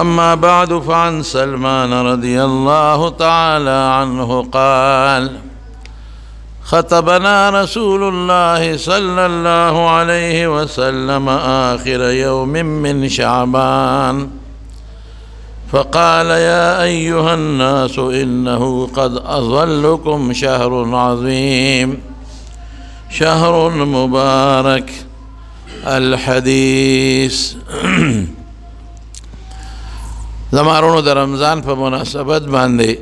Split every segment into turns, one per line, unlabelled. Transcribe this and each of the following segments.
أما بعد فعن سلمان رضي الله تعالى عنه قال خطبنا رسول الله صلى الله عليه وسلم آخر يوم من شعبان فقال يا أيها الناس إنه قد أظلكم شهر عظيم شهر مبارك الحديث. زمارونو در رمضان په مناسبت باندې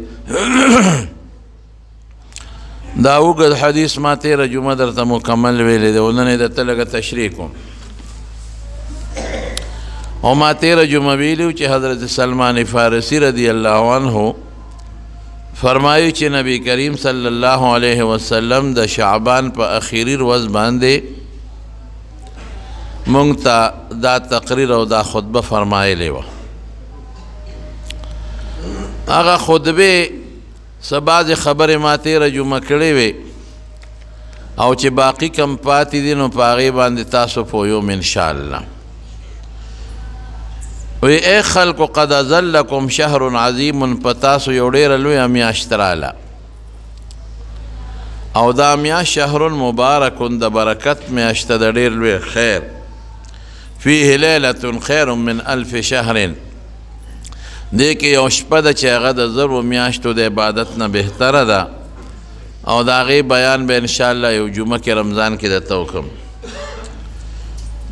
دا اوږد حدیث ما تیره جمعه درته مکمل ویلی دی، نن یې درته لږه تشریح کوم. او ما تیره جمعه ویلي چې حضرت سلمان فارسی رضی الله عنه فرمایي چې نبی کریم صلی الله علیه وسلم د شعبان په اخیری ورځ باندې مونږ ته دا تقریر او دا خطبه فرمایلې وه. هغه خطبه څه بعضې خبرې ما تیره جمعه کړې وې او چې باقي کم پاتې دي نو په هغې باندې تاسو پوهیوم انشاءالله. وی ای خلکو قد اظلکم شهر عظیم، په تاسو یو ډېره لویه میاشت راله او دا میاشت شهر مبارک د برکت میاشت د ډېر لوی خیر فیه لیلة خیر من الف شهر، دې کې یو شپه ده چې هغه د زرو میاشتو د عبادت نه بهتره ده او د هغې بیان به انشاءالله یو جمعه کې رمضان کې درته وکړم.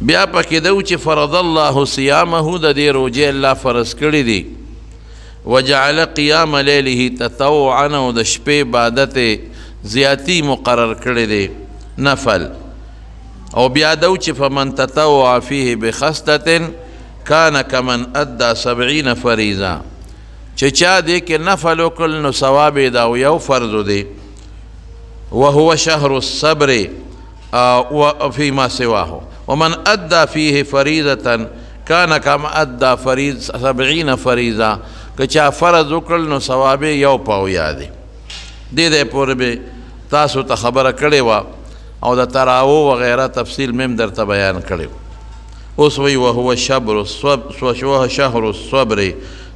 بیا پکې ده چې فرض الله صیامه، د دې روجې الله فرض کړي دي، وجعل قیام لیله تطوعا، او د شپې عبادت زیاتی مقرر کړي دي نفل. او بیا ده چې فمن تطوع فیه بخصلة کان کمن ادى 70 فریضه، چې چا دې کې نفل وکړ نو ثواب یې دا یو فرض دی. وهو شهر الصبر فيما سواه، ومن ادى فيه فریضه کان کما ادى 70 فریضه، که چا فرض وکړ نو ثواب یې یو پاویا دی. دې پورې به تاسو ته خبره کړې وه او د تراوو وغیره تفصیل مې هم درته بیان کړی. اوس وی وهو شهر الصبر،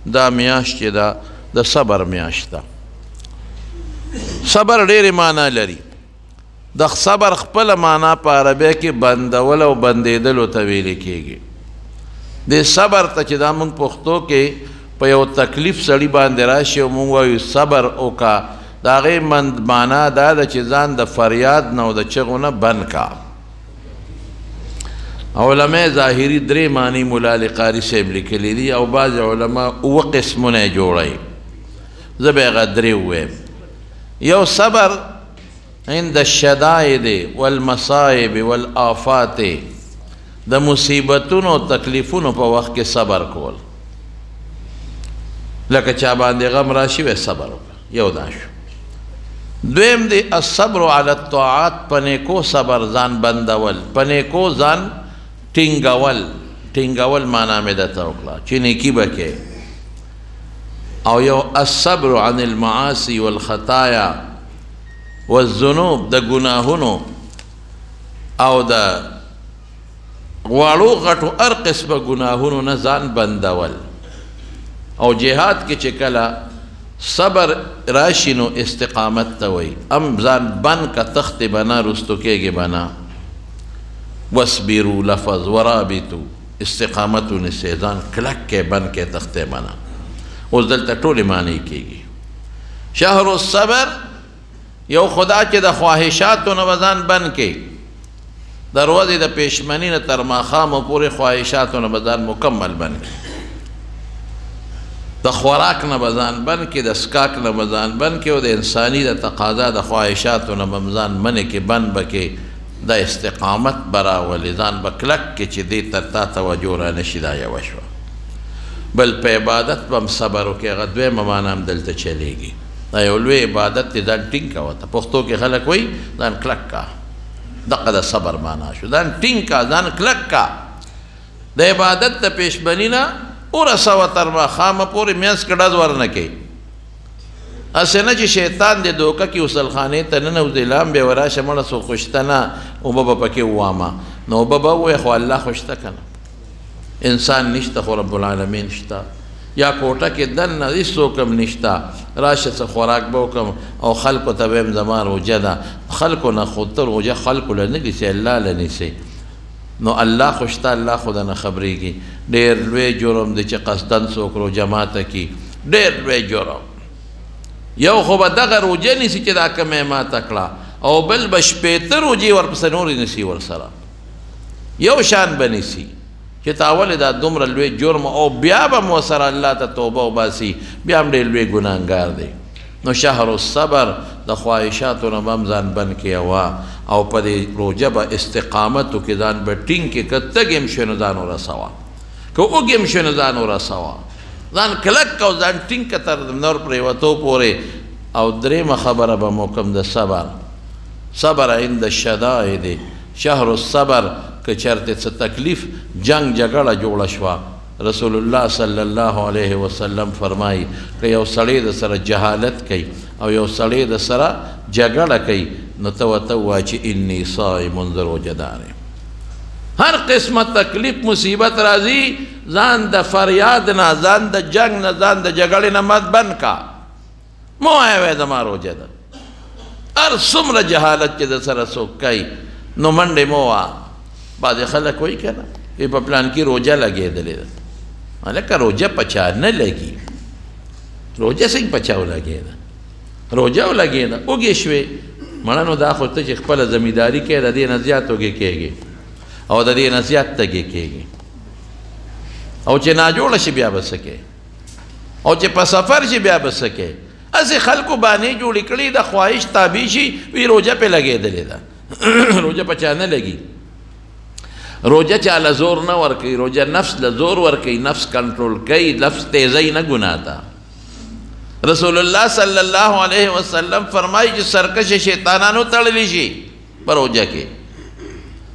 دا میاشت چې ده د صبر میاشت ده. صبر ډېرې معنا لري. د صبر خپله معنا په عربی کې بندول او بندېدلو ته ویلې کېږي. دې صبر ته چې دا موږ پښتو کې په یو تکلیف سړي باندې راشي او موږ وایو صبر وکړه، د هغې معنا دا ده چې ځان د فریاد نه او د چغو نه بند کا. علماء ظاهری درې معنی مولا علی قاري صاحب لیکلی دي او بعض علما اوه قسمونه یې جوړوي. زه به هغه درې ووایم. یو صبر عند الشدائد والمصائب والآفات، د مصیبتونو او تکلیفونو په وخت کې صبر کول. لکه چا باندې غم راشي وی صبر وکړه، یو دا شو. دویم دی الصبر علی الطاعات، په نیکو صبر ځان بندول، په نیکو ځان ټینګول معنا مې درته وکړه چې نیکي به کې. او یو الصبر عن المعاصي والخطایا والذنوب، د ګناهونو او د غواړو غټو هر قسمه ګناهونو نه ځان بندول. او جهاد کې چې کله صبر راشي نو استقامت ته وایي. ام ځان بند کا تخت بنا رستو کېږي بنا. وصبروا لفظ ورابطو، استقامتو نسې ځان کلک کې بند کې تخت بنا. اوس دلته ټولې معنی کېږي. شهر الصبر یو خدا چې د خواهشاتو نه به ځان بند کې، د ورځې د پېشمني نه تر ماښامو پورې خواهشاتو نه به ځان مکمل بند کې، د خوراک نه به ځان بند کې، د سکاک نه به ځان بند کې، او د انساني د تقاضا د خواهشاتو نه به ځان منې کې بند به کې. د استقامت براولې ځان به کلک کې چې دې تر تا توجه را نشي، دا یوه شوه. بل په عبادت به هم صبر وکړې، هغه دویمه معنا هم دلته چلیږي. دا یو لوی عبادت دی، ځان ټینګ کوه. ته پښتو کې خلک وایي ځان کلک کا، دغه د صبر معنا شو. ځان ټینګ کا، ځان کلک کا، د عبادت د پېشبني نه ورسوه تر ماښامه پورې منځ کې ډز ورنه کوي. اسې نه چې شیطان دې دوکه کې غسلخانې ته ننوځي، لام بیا وراشه مړه څوک خو شته نه، اوبه به پکې ووامه. نو اوبه به ووایې خو الله خو شته که نه، انسان نشته خو رب العالمین شته. یا کوټه کې دننه هېڅوک هم نشته، راشه څه خوراک به وکړم او خلکو ته به یم زما روژه ده. خلکو نه خو ته روژه خلکو له نه نیسې، الله له نیسې. نو الله خو شته، الله خو نه خبرېږي. ډېر لوی جرم دی چې قصدن څوک روژه ماته کي، ډېر لوی جرم. یو خو به دغه روژه نیسي چې دا کومه یې ماته کړه، او بل به شپېته روژې ورپسې نورې نیسي ورسره، یو شان به نیسي چې تا ولې دا دومره لوی جرم، او بیا به مو سره الله ته توبه وباسي، بیا هم ډېر لوی ګناهګار دی. نو شهر الصبر د خواهشاتو نه به هم ځان بند کړې وه، او په دې روژه به استقامتو کې ځان به ټینګ کړې. که تږی هم شوې نو ځان ورسوه، که اوږې هم شوې نو ځان ورسوه، ځان کلک او ځان ټینګ که تر نور پرېوتو پورې. او درېیمه خبره به مو کوم د صبر. صبر عند الشدائد، شهر الصبر. که چرته څه تکلیف جنگ جګړه جوړه شوه، رسول الله صلی الله علیه وسلم فرمایي که یو سړی د سره جهالت کوي او یو سړی د سره جګړه کوي، نو ته ورته ووایه چې انی صائم، زه روژهدار یم. هر قسمه تکلیف مصیبت راځي، ځان د فریاد نه، ځان د جنگ نه، ځان د جګړې نه مت بند کا، مو وایه وایه زما روژه ده. هر څومره جهالت چې د سره څوک کوي نو منډې مو وه. بعضې خلک وایي که نه ای په پلان کې روژه لګېدلې ده. هلکه روژه په چا نه لګي، روژه څنګه په چا ولګېده؟ روژه ولګېده، اوږې شوې، مړه نو دا خو ته چې خپله زمینداري کوې د دې نه زیات اوږې کېږي او د دې نه زیات تږې کېږي، او چې ناجوړه شي بیا به څه کوې، او چې په سفر شي بیا به څه کوې. هسې خلکو بانې جوړې کړي د خواهش تابع شي، وی روژه پې لګېدلې ده. روژه په چا نه لګي. روژه چا له زور نه ورکوي، روژه نفس له زور ورکوي، نفس کنټرول کوي، نفس تیزی نه ګناه ده. رسول الله صلی الله علیه وسلم فرمایي چې سرکش شیطانانو تړلی شي په روژه کې،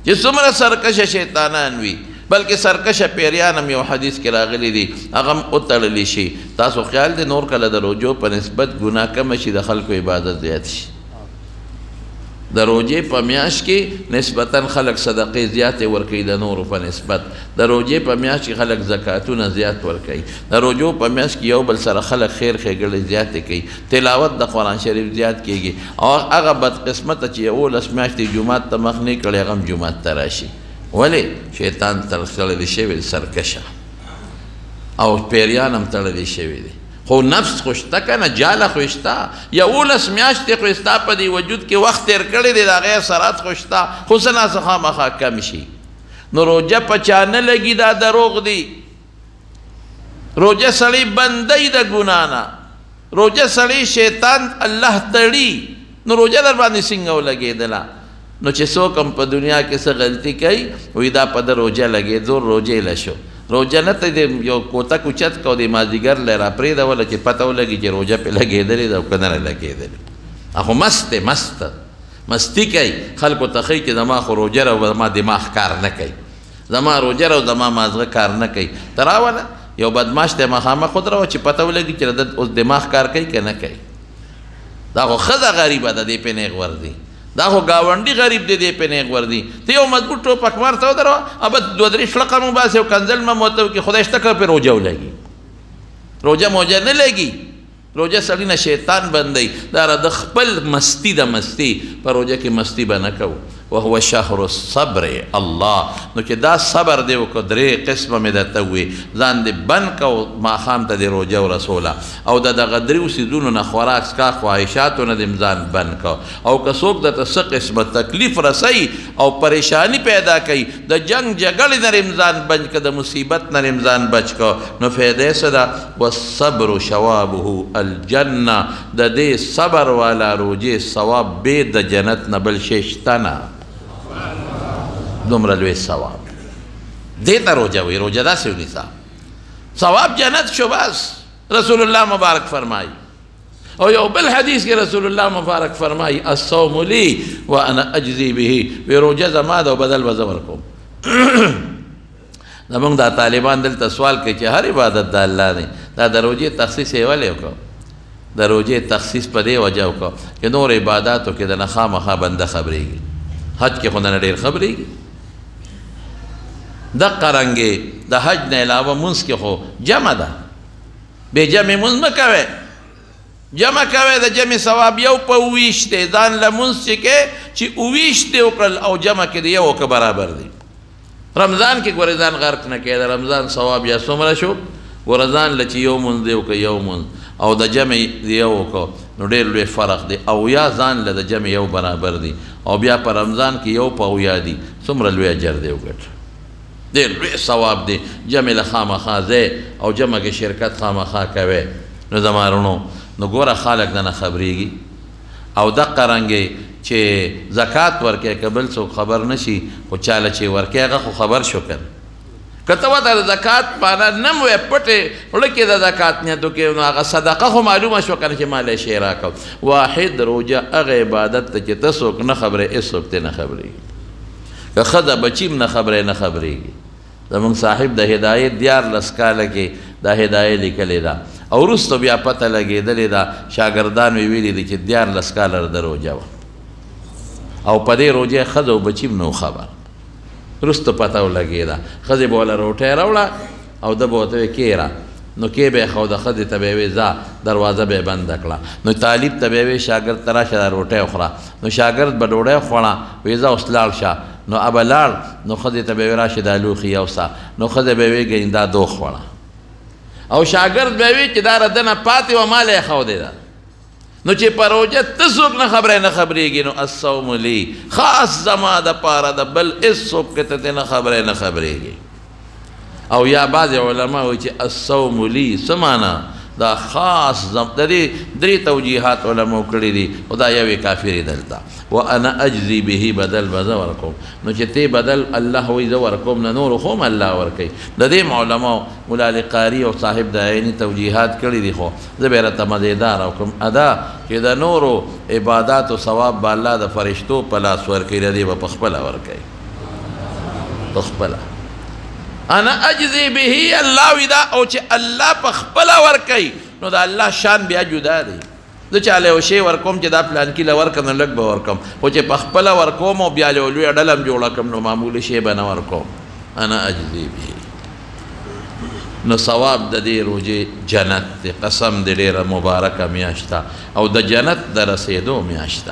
چې څومره سرکش شیطانان وي، بلکې سرکشه پیریان هم یو حدیث کې راغلی دي، هغه هم وتړلی شي. تاسو خیال دی نور کله د روژو په نسبت ګناه کمه شي، د خلکو عبادت زیات شي. د روژې په میاشت کې نسبتاً خلک صدقې زیاتې ورکوي د نورو په نسبت. د روژې په میاشت کې خلک زکاتونه زیات ورکوي. د روژو په میاشت کې یو بل سره خلک خیر ښېګړې زیاتې کوي، تلاوت د قرآن شریف زیات کېږي. او هغه بدقسمته چې 11 میاشتې جومات ته مخ نه کړی، هغه هم جومات ته راشي. ولې؟ شیطان تړلی شوی دی، سرکشه، او پیریان هم تړلی شوی دی. خو نفس خو شته که نه، جاله خو شته. 11 میاشتې خو ستا په دې وجود کې وخت تېر کړی دی، د هغې اثرات خو شته، خو څه ناڅه خامخا کم شي. نو روژه په چا نه لګي دا دروغ دی. روژه سړی بندی د ګناه نه، روژه سړی شیطان الله تړي. نو روژه در باندې څنګه ولګېدله؟ نو چې څوک هم په دنیا کې څه غلطي کوي، وایي دا په ده روژه لګېدو، روژې له شو. روژه نه ته د یو کوتک اوچت کو د مازدیګر له راپرېږدوله چې پته ولګي چې روژه پې لګېدلې ده او که نه لګېدلې. خو مست دی، مست مستی کوي، خلکو ته ښایي چې زما خو روژه ده او زما دماغ کار نه کوي، زما روژه ده او زما مازغه کار نه کوي. ته راوله یو بدماش دی مخامخ ودروه چې پته ولګي چې د اوس دماغ کار کوي که نه کوي. دا خو ښځه غریبه ده، دې پې نیغ ورځي. دا خو گاونډي غریب دی، دې پې نیغ ورځي. ته یو مضبوط ټوپک مار ته ودروه، ابه 2-3 شلقه مو باسي او کنځل مه موته وکړي، خدای شته که پې روژه ولګي. روژه موجه نه لګي. روژه سړي نه شیطان بندوي. دا د خپل مستی د مستی په روژه کې مستی به نه کوو. وهو شهر الصبر. الله نو چې دا صبر دی وکړه، 3 قسمه مې درته وویې، ځان دې بند کو ماښام ته دې روژه ورسوله، او د دغه 3 څیزونو نه خوراک څښاک خواهشاتو نه دې ځان بند کو. او که څوک درته څه قسمه تکلیف رسوي او پریشانی پیدا کوي، د جنگ جګړې نه دې ځان بچ که، د مصیبت نه دې ځان بچ که، نو فایده یې څه ده؟ والصبر شوابه الجنه. د دې صبر والا روژې ثواب بې د جنت نه بل شی شته نه. دومره لوی ثواب دې ته روژه وایي. روژه داسې ونیسه، ثواب جنت شو بس. رسول الله مبارک فرمایي. او یو بل حدیث کې رسول الله مبارک فرمایي الصوم لی وانا اجزی به، وی روژه زما ده او بدل به زه ورکوم. زمونږ دا طالبان دلته سوال کوي چې هر عبادت د الله دی، دا د روژې تخصیص یې ولې وکړو؟ د روژې تخصیص په دې وجه وکړو چې نور عباداتو کې د نه خامخا بنده خبرېږي. حج کې خو نه ډېر خبرېږي. دقه رنګې د حج نه علاوه مونځ کې خو جمع ده، بې جمع مونځ مه کوئ جمع کوئ د جمع ثواب یو په 20 دی ځان له مونځ چې کې چې 20 دی وکړل او جمع کې د یو که برابر دی رمضان کې ګورې ځان غرق نه کړې د رمضان ثواب یا څومره شو ګوره ځان له چې یو مونځ دی وکړه یو مونځ او د جمع یو وکړو نو ډېر لوی فرق دی او یا ځان له د جمع یو برابر دی او بیا په رمضان کې یو په اویا دی څومره لوی اجر دی وګټه ډېر لوی ثواب دی جمع له خامخا ځئ او جمع کې شرکت خامخا کوئ نو زما وروڼو نو ګوره خلک دنه خبرېږي او دقه رنګې چې زکات ورکوې که بل څوک خبر نه شي خو چاله چې ورکوې هغه خو خبر شو که که ته ورته د زکات معنی نه م وایې پټې وړه کې د زکات نیت وکړې نو هغه صدقه خو معلومه شوه که نه چې ما له شی راکړو واحد روژه هغه عبادت ته چې ته څوک نه خبرې هېڅوک ته نه خبرېږي که ښځه بچیم نه خبرې نه خبرېږي زمونږ صاحب د هدایت 14 کاله کې دا هدایه لیکلې ده او وروسته بیا پته لګېدلې ده شاګردان مې ویلي دي چې 14 کاله د روژه وه او په دې روژې ښځه او بچیم نه خبر وروسته پته ولګېده ښځې به وله روټۍ راوړه او ده به ورته ویې کېره نو کې به یې ښوده ښځې ته به یې ویې ځه دروازه به یې بنده کړه نو طالب ته به یې ویې شاګرد ته راشه دا روټۍ وخوره نو شاګرد به ډوډۍ خوړه ویې ځه اوس لاړ شه نو ابه لاړ نو ښځې ته به یې راشه دا لوښي یوسه نو ښځې به یې ویې ګینې دا دوغ خوړه او شاګرد به وی چې دا ردنه پاتې وه ما له یې ښودې ده نو چې په روژه ته څوک نه خبرې نه خبرېږي نو الصوم لی خاص زما دپاره ده بل هېڅوک که ته نه خبرې نه خبرېږي او یا بعضې علما وایي چې الصوم لی څه معنا دا خاص د دې 3 توجیحات علماو کړي دي خو دا یوې کافرې دلته وانا اجزي به بدل به زه ورکوم نو چې تی بدل الله وایي زه ورکوم نه نورو خو هم الله ورکوي د دې علماو مولا علي قاري او صاحب د عیني توجیحات کړي دي خو زه به یې راته مزېدار وکړم ادا چې د نورو عباداتو ثواب به الله د فرشتو په لاس ورکوي د دې به په خپله ورکوي په خپله انا اجزي به الله ودا او چې الله په خپل ورکي نو دا الله شان بیا جدا دی زه چاله یو شی ورکوم چې دا پلان کې لورکم نو لږ به ورکم خو چې په خپل ورکوم او بیا له لوی ډلم جوړه کم نو معمولی شی به نه ورکوم انا اجزي به نو ثواب د دې روژې جنت دی قسم د ډېره مبارکه میاشت او د جنت د رسېدو میاشت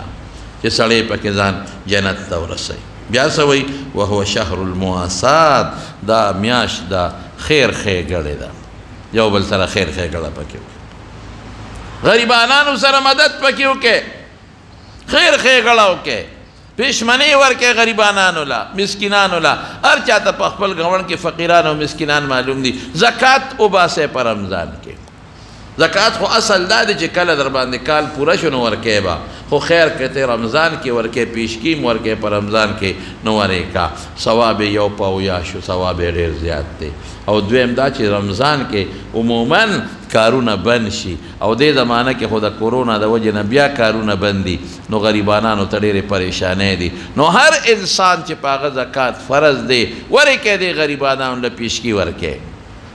چې سړی پکې ځان جنت ته ورسوي بیا سوی وهو شهر المواسات دا میاش دا خیر ښېګړې ده یو بل سره خیر ښېګړه پکې وکړي غریبانانو سره مدد پکې وکړي خیر ښېګړه وکړي پېشمنۍ ورکړي غریبانانو له مسکینانو له هر چاته په خپل ګاونډ کې فقیران او مسکینان معلوم دي زکات وباسئ په رمضان کې زکات خو اصل دا دی چې کله در باندې کال پوره شو نو ورکې به خو خیر که ته رمضان کې ورکې پیشکیم ورکې په رمضان کې نو ورکا ثواب یو په اویا شو ثواب ډېر زیات دی او دویم دا چې رمضان کې عموما کارونه بند شي او دې زمانه کې خو د کورونا د وجې نه بیا کارونه بند دي نو غریبانانو ته ډېرې پریشانۍ دي نو هر انسان چې په هغه زکات فرض دی ورکې دې غریبانانو له پیشکي ورکې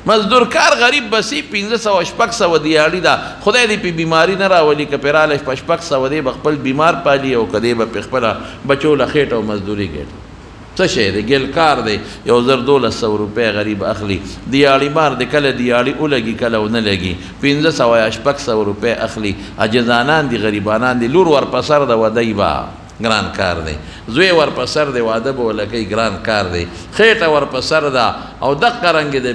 مزدور کار غریب بسی 500 دیاړي ده خدای دې په بیماری نه راولي که پې راله 600 دی به خپل بیمار پالي او که دی به په خپله بچو له خېټه او مزدوري کوي څه شی دی ګل کار دی 1200 روپۍ غریب اخلي دیاړي مار دی کله دیاړي ولګي کله ونه لګي 500 یا 600 روپۍ اخلي عجزانان دي غریبانان دي لور ورپسر د ودی به ګران کار دی زوی ورپسر دی واده به ولکۍ ګران کار دی خېټه ورپسر ده او دقه رنګې د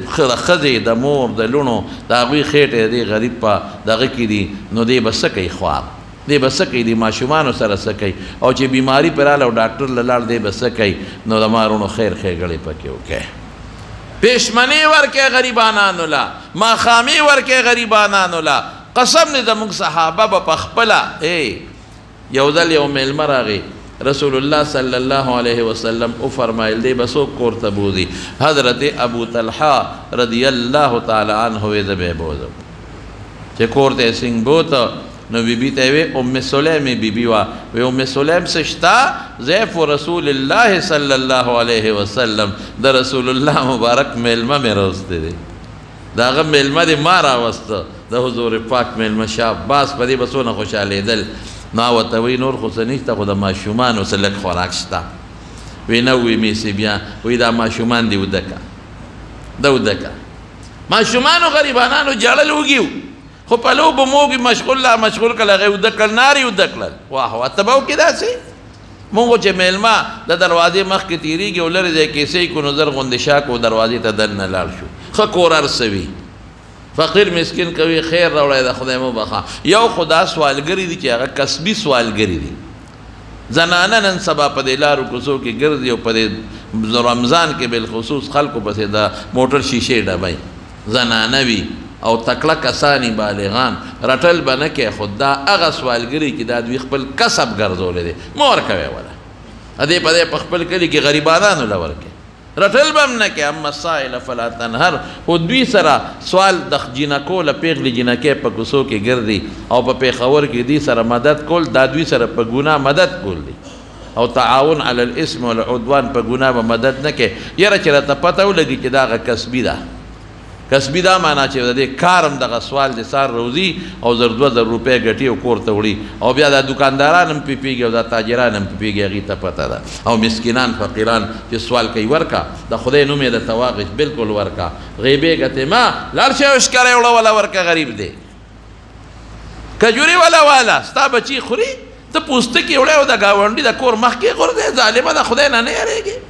ښځې د مور د لوڼو د هغوی خېټې د غریب په دغه کې دي نو دی به څه کوي خوار دی به څه کوي د ماشومانو سره څه کوي او چې بیماري پرې راله او ډاکټر له لاړ دی به څه کوي نو د ما وروڼو خیر ښېګړې پکې وکړئ پېشمنۍ ورکړئ غریبانانو له ماښامي ورکړئ غریبانانو له قسم دی زموږ صحابه به په خپله یو ځل یو میلمه راغی رسول الله صلی الله علیه وسلم او فرمایل دی به څوک کور ته بوځي حضرت ابو طلحه رضی الله تعالی عنه وی زه به یې بوځم چې کور ته یې څنګه بوته نو بیبي ته یې وی ام سلیم بیبي وه وی ام سلیم څه شته ضیف رسول الله صلی الله علیه وسلم د رسول الله مبارک میلمه مې راوستی دی د هغه میلمه دې ما راوسته د حضور پاک میلمه شاه عباس په دې به څونه خوشحالېدل نو ورته وی نور خو څه نشته خو د ماشومانو څه لږ خوراک شته وی نه وی میسې بیا وی دا ماشومان دې وده که ده وده که ماشومانو غریبانانو جړل وږي خو په لوبو موږ مشغول لا مشغول کړل هغې وده کړل نارې وده کړل واه واه ته به وکړې داسې مونږ چې میلمه د دروازې مخکې تېرېږي او لرې ځای کیسې کړو نو زر غوندې شا کړو دروازې ته دننه لاړ شو ښه کور هر څه وي فقیر مسکین کوي خیر راوړی د خدای مو بخا یو خو دا سوالګري دي چې هغه کسبي سوالګري دي زنانه نن سبا په دې لارو کوڅو کې ګرځي او په دې رمضان کې بالخصوص خلکو پسې د موټر شیشې ډبی زنانه وي او تکړه کسانی بالغان رټل به نه کې خو دا هغه سوالګري چې دا دوی خپل کسب ګرځولی دی مه ورکوئ وله ادې په دې په خپل کلي کې غریبانانو له ورکې رټل به هم نه کې اما السائل فلا تنهر خو دوی سره سوال د جینکو له پیغلې جینکې په کوڅو کې ګرځي او په پېښور کې دوی سره مدد کول دا دوی سره په ګناه مدد کول دی او تعاون علی الاسم والعدوان په ګناه به مدد نه کې یاره چې راته پته ولګي چې دا هغه کسبي ده کسبي دا معنا چې د دې کار هم دغه سوال د سار روزي او زر 2000 روپۍ ګټي او کور ته وړي او بیا دا دکانداران هم پیږي او دا تاجران هم پیږي هغې ته پته ده او مسکینان فقیران چې سوال کوي ورکا د خدای نوم یې درته واغش بالکل ورکا غیبې ګټې ما لاړ شی او ښکاری وړه وله ورکه غریب دی کجوري وله واله ستا بچي خوري ته پوستکي وړی او د ګاونډي د کور مخکې غورځې ظالمه د خدای نه نه یارېږي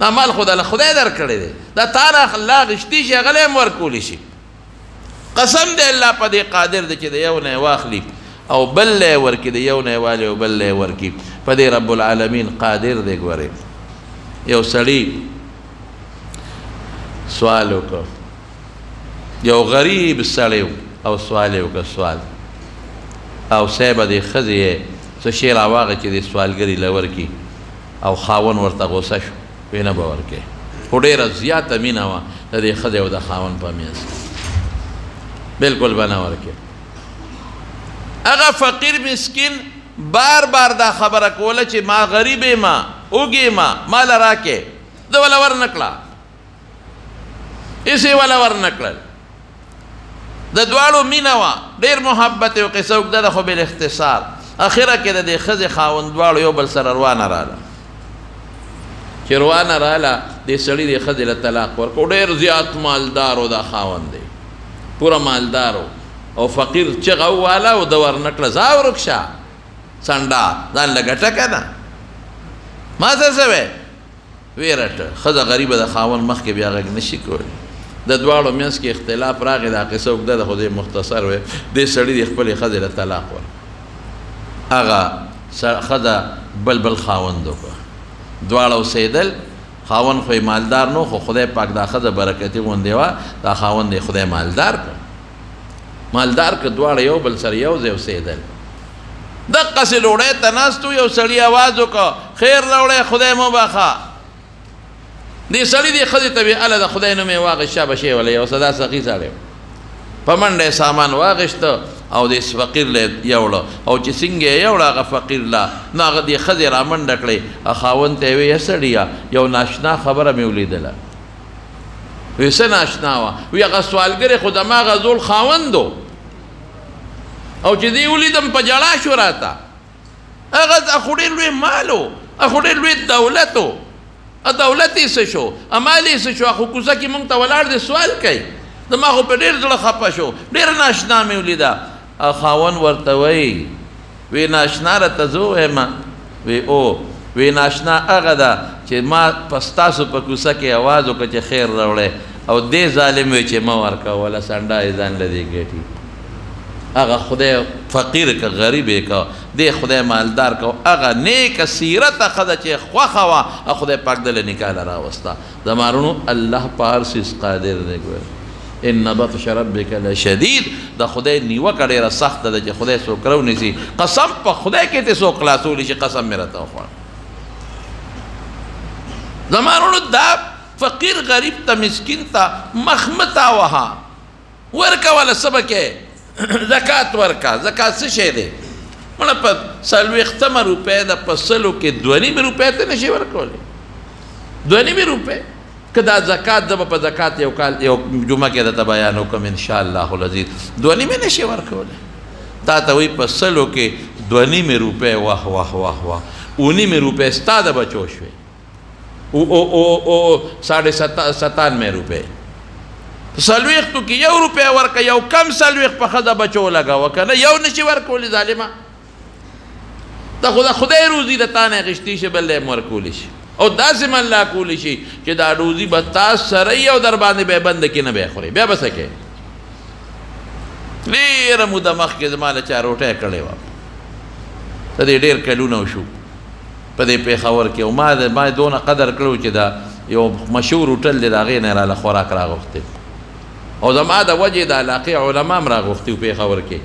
دا مال خو د خدای در کړی دی دا تا نه الله غشتي شي هغه هم ورکولی شي قسم دی الله په دې قادر دی چې د یو نه یې واخلي او بل له یې ورکړي د یو نه یې والي او بل له یې ورکړي په دې رب العالمین قادر دی ګورې یو سړي سوال وکړ یو غریب سړی او سوال یې وکړ سوال او صاحبه دې ښځې یې څه شی راواغې چې دې سوالګري له ورکړي او خاون ورته غوسه شو وی نه به ورکې خو ډېره زیاته مینه وه د دې ښځې او د خاوند په منځ بالکل به نه ورکې هغه فقیر مسکین بار بار دا خبره کوله چې ما غریب ما اوږې ما له راکې ده وله ور نه کړه هېڅ یې وله ور نه کړل د دواړو مینه وه ډېر محبت یې قصه اوږده ده خو بالاختصار اخره کې د دې ښځې خاوند دواړو یو بل سره روانه راله چې روانه راله دې سړي دې ښځې له طلاق ورکړو ډېر زیات مالدار و دا خاوند دی پوره مالدار او فقیر چغه وواله او ده ورنه کړه ځه ورک شه څنډه ځان له ګټه که نه ما څه شوی ویې رټه ښځه غریبه د خاوند مخکې بیا غږ نه شي کولی د دواړو منځ کې اختلاف راغی دا قصه اوږده ده خو دې مختصر وی دې سړي دې خپلې ښځې له طلاق ورکړه هغه ښځه بل خاوند وکړه دواړه اوسېدل خاوند خو یې مالدار نو خو خدای پاک دا ښځه برکتي غوندې وه دا خاوند یې خدای مالدار کړ مالدار که دواړه یو بل سره یو ځای اوسېدل دقسې لوړی ته ناست و یو سړي اواز وکړه خیر راوړی خدای مو بخه دې سړي دې ښځې ته وې هله د خدای نوم یې واغېست شابه شی وله یو صدا سخي سړی و په منډه یې سامان واغېسته او دې فقیر له یوړه او چې څنګه یې یوړه هغه فقیر له نو هغه دې ښځې را منډه کړې خاوند ته یې ویې سړیه یو ناشنا خبره مې ولیدله وی څه ناشنا وه وی هغه سوالګرې خو دماغه زول خاوند و او چې دې ولیدم په جړا شو راته هغه خو ډېر لوی مال و خو ډېر لوی دولت و دولت یې څه شو مال یې څه شو خو کوڅه کې مونږ ته ولاړ دی سوال کوي زما خو په ډېر زړه خفه شو ډېره ناشنا مې ولیده خاوند ورته وایي وی ناشنا راته زه ووایم وی او وی ناشنا هغه ده چې ما په ستاسو په کوڅه کې اواز وکړه چې خیر راوړی او دې ظالم وی چې مه ورکوله سنډه یې ځان له دې ګټي هغه خدای فقیر که غریب یې که دې خدای مالدار که هغه نیکه سیرته ښځه چې خوښه وه خدای پاک د له نکاح له راوسته زما وروڼو الله په هر څیز قادر دی ګوره ان بطش ربک لشدید د خدای نیوکه ډېره سخته ده چې خدای څوک راونیسي قسم په خدای کې ته څوک خلاصولی شي قسم مې راته وخوړ زما وروڼو دا فقیر غریب ته مسکین ته مخ مه تاوهه ورکه وله څه به کې زکات ورکا زکات څه شی دی مړه په 40 روپۍ ده په 100 کې 2.5 روپۍ ته نشي ورکولی 2.5 روپۍ که دا زکات ده به په زکات یو کال یو جمعه کې درته بیان وکړم انشاءالله العزیز 2.5 نشي ورکولی تا ته وایي په 100 کې 2.5 روپۍ واه واه واه واه 19 روپۍ ستا د بچو شوې او 97 روپۍ څلوېښتو کې 1 روپۍ ورکه، یو کم څلوېښت په ښځه بچو لګوه که نه، یو نشي ورکولی ظالمه. ته خو د خدای روزي د تا نه اخیستې شي، بل یم ورکولی شي او داسې م الله کولی شي چې دا روزي به تا سره وي او در باندې به یې بنده کړي نه به یې خورې. بیا به څه کوې؟ ډېره موده مخکې زما له چا روټۍ کړې وه، د دې ډېر کلونه وشو په دې پېښور کې، او ما یې دونه قدر کړی چې دا یو مشهور هوټل دی د هغې نه یې راله خوراک راغوښتې، او زما د وجې د علاقې علما هم راغوښتي وو پېښور کې،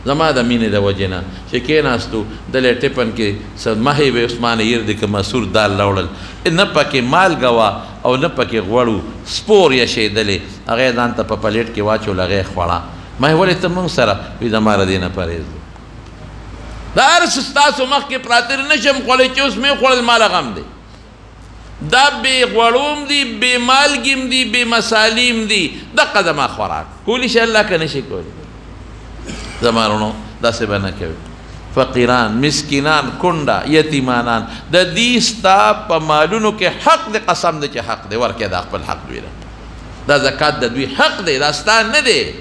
زما د مینې د وجې نه چې کېناستو دلې ټپن کې څه مهې به عثمان ایر دی که مسور دال راوړل، نه پکې مالګه وه او نه پکې غوړ و، سپور یشېدلې، هغه یې ځان ته په پلیټ کې واچول، هغه یې خوړه. ما یې ولې ته موږ سره؟ وایي زما د دې نه پرهېز دی، دا هر څه ستاسو مخکې پراته نه شم خوړلی چې اوس مې خوړل ما له غم دی. دا بې غوړو دي، بې مالګې دي، بې مسالې دي، دقه زما خوراک. کولی شي الله که نه شي کولی؟ زما وروڼو داسې به نه کوي. فقیران، مسکینان، کونډه، یتیمانان، د دې ستا په مالونو کې حق دی، قسم دی چې حق دی، ورکړې دا خپل حق دوی له. دا زکات د دوی حق دی، دا ستا نه دی،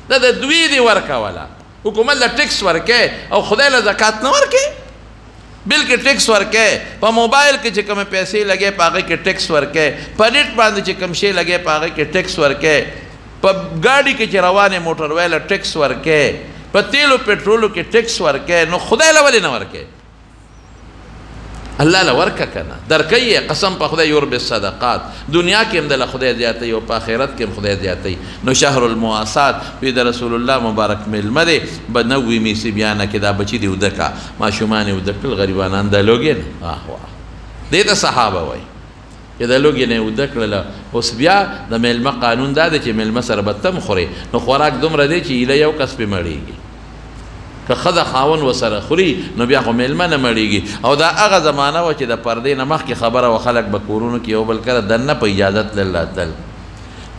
دا د دوی دی ورکوله. حکومت له ټیکس ورکې او خدای له زکات نه ورکې، بلکې ټیکس ورکې. په موبایل کې چې کومې پیسې لګې په هغې کې ټیکس ورکې، په نیټ باندې چې کوم شی لګې په هغې کې ټیکس ورکې، په ګاډي کې چې روانې موټر ویله ټیکس ورکې، په تیلو پټرولو کې ټیکس ورکې. نو خدای له ولې نه ورکې؟ الله له ورکه که نه درکوي یې، قسم په خدای یوربي صدقات، دنیا کې هم دله خدای زیاتوي او په آخرت کې هم خدای زیاتوي. نو شهر المواسات وی د رسول الله مبارک میلمه دی، بنوي می صبیانه کې دا بچي دي وده کا، ماشومان یې وده کړل، غریبانان د لوګې نه، واه واه، دې ته صحابه وایي چې د لوګې نه یې وده کړله. اوس بیا د میلمه قانون دا دی چې میلمه سره به تم خورې، نو خوراک دومره دی چې ایله یو کس پې مړېږي، که ښځه خاون ورسره خوري نو بیا خو میلمه نه مړېږي. او دا هغه زمانه وه چې د پردې نه مخکې خبره وه، خلک به کورونو کې یو بل کره دننه په اجازت تلل راتلل،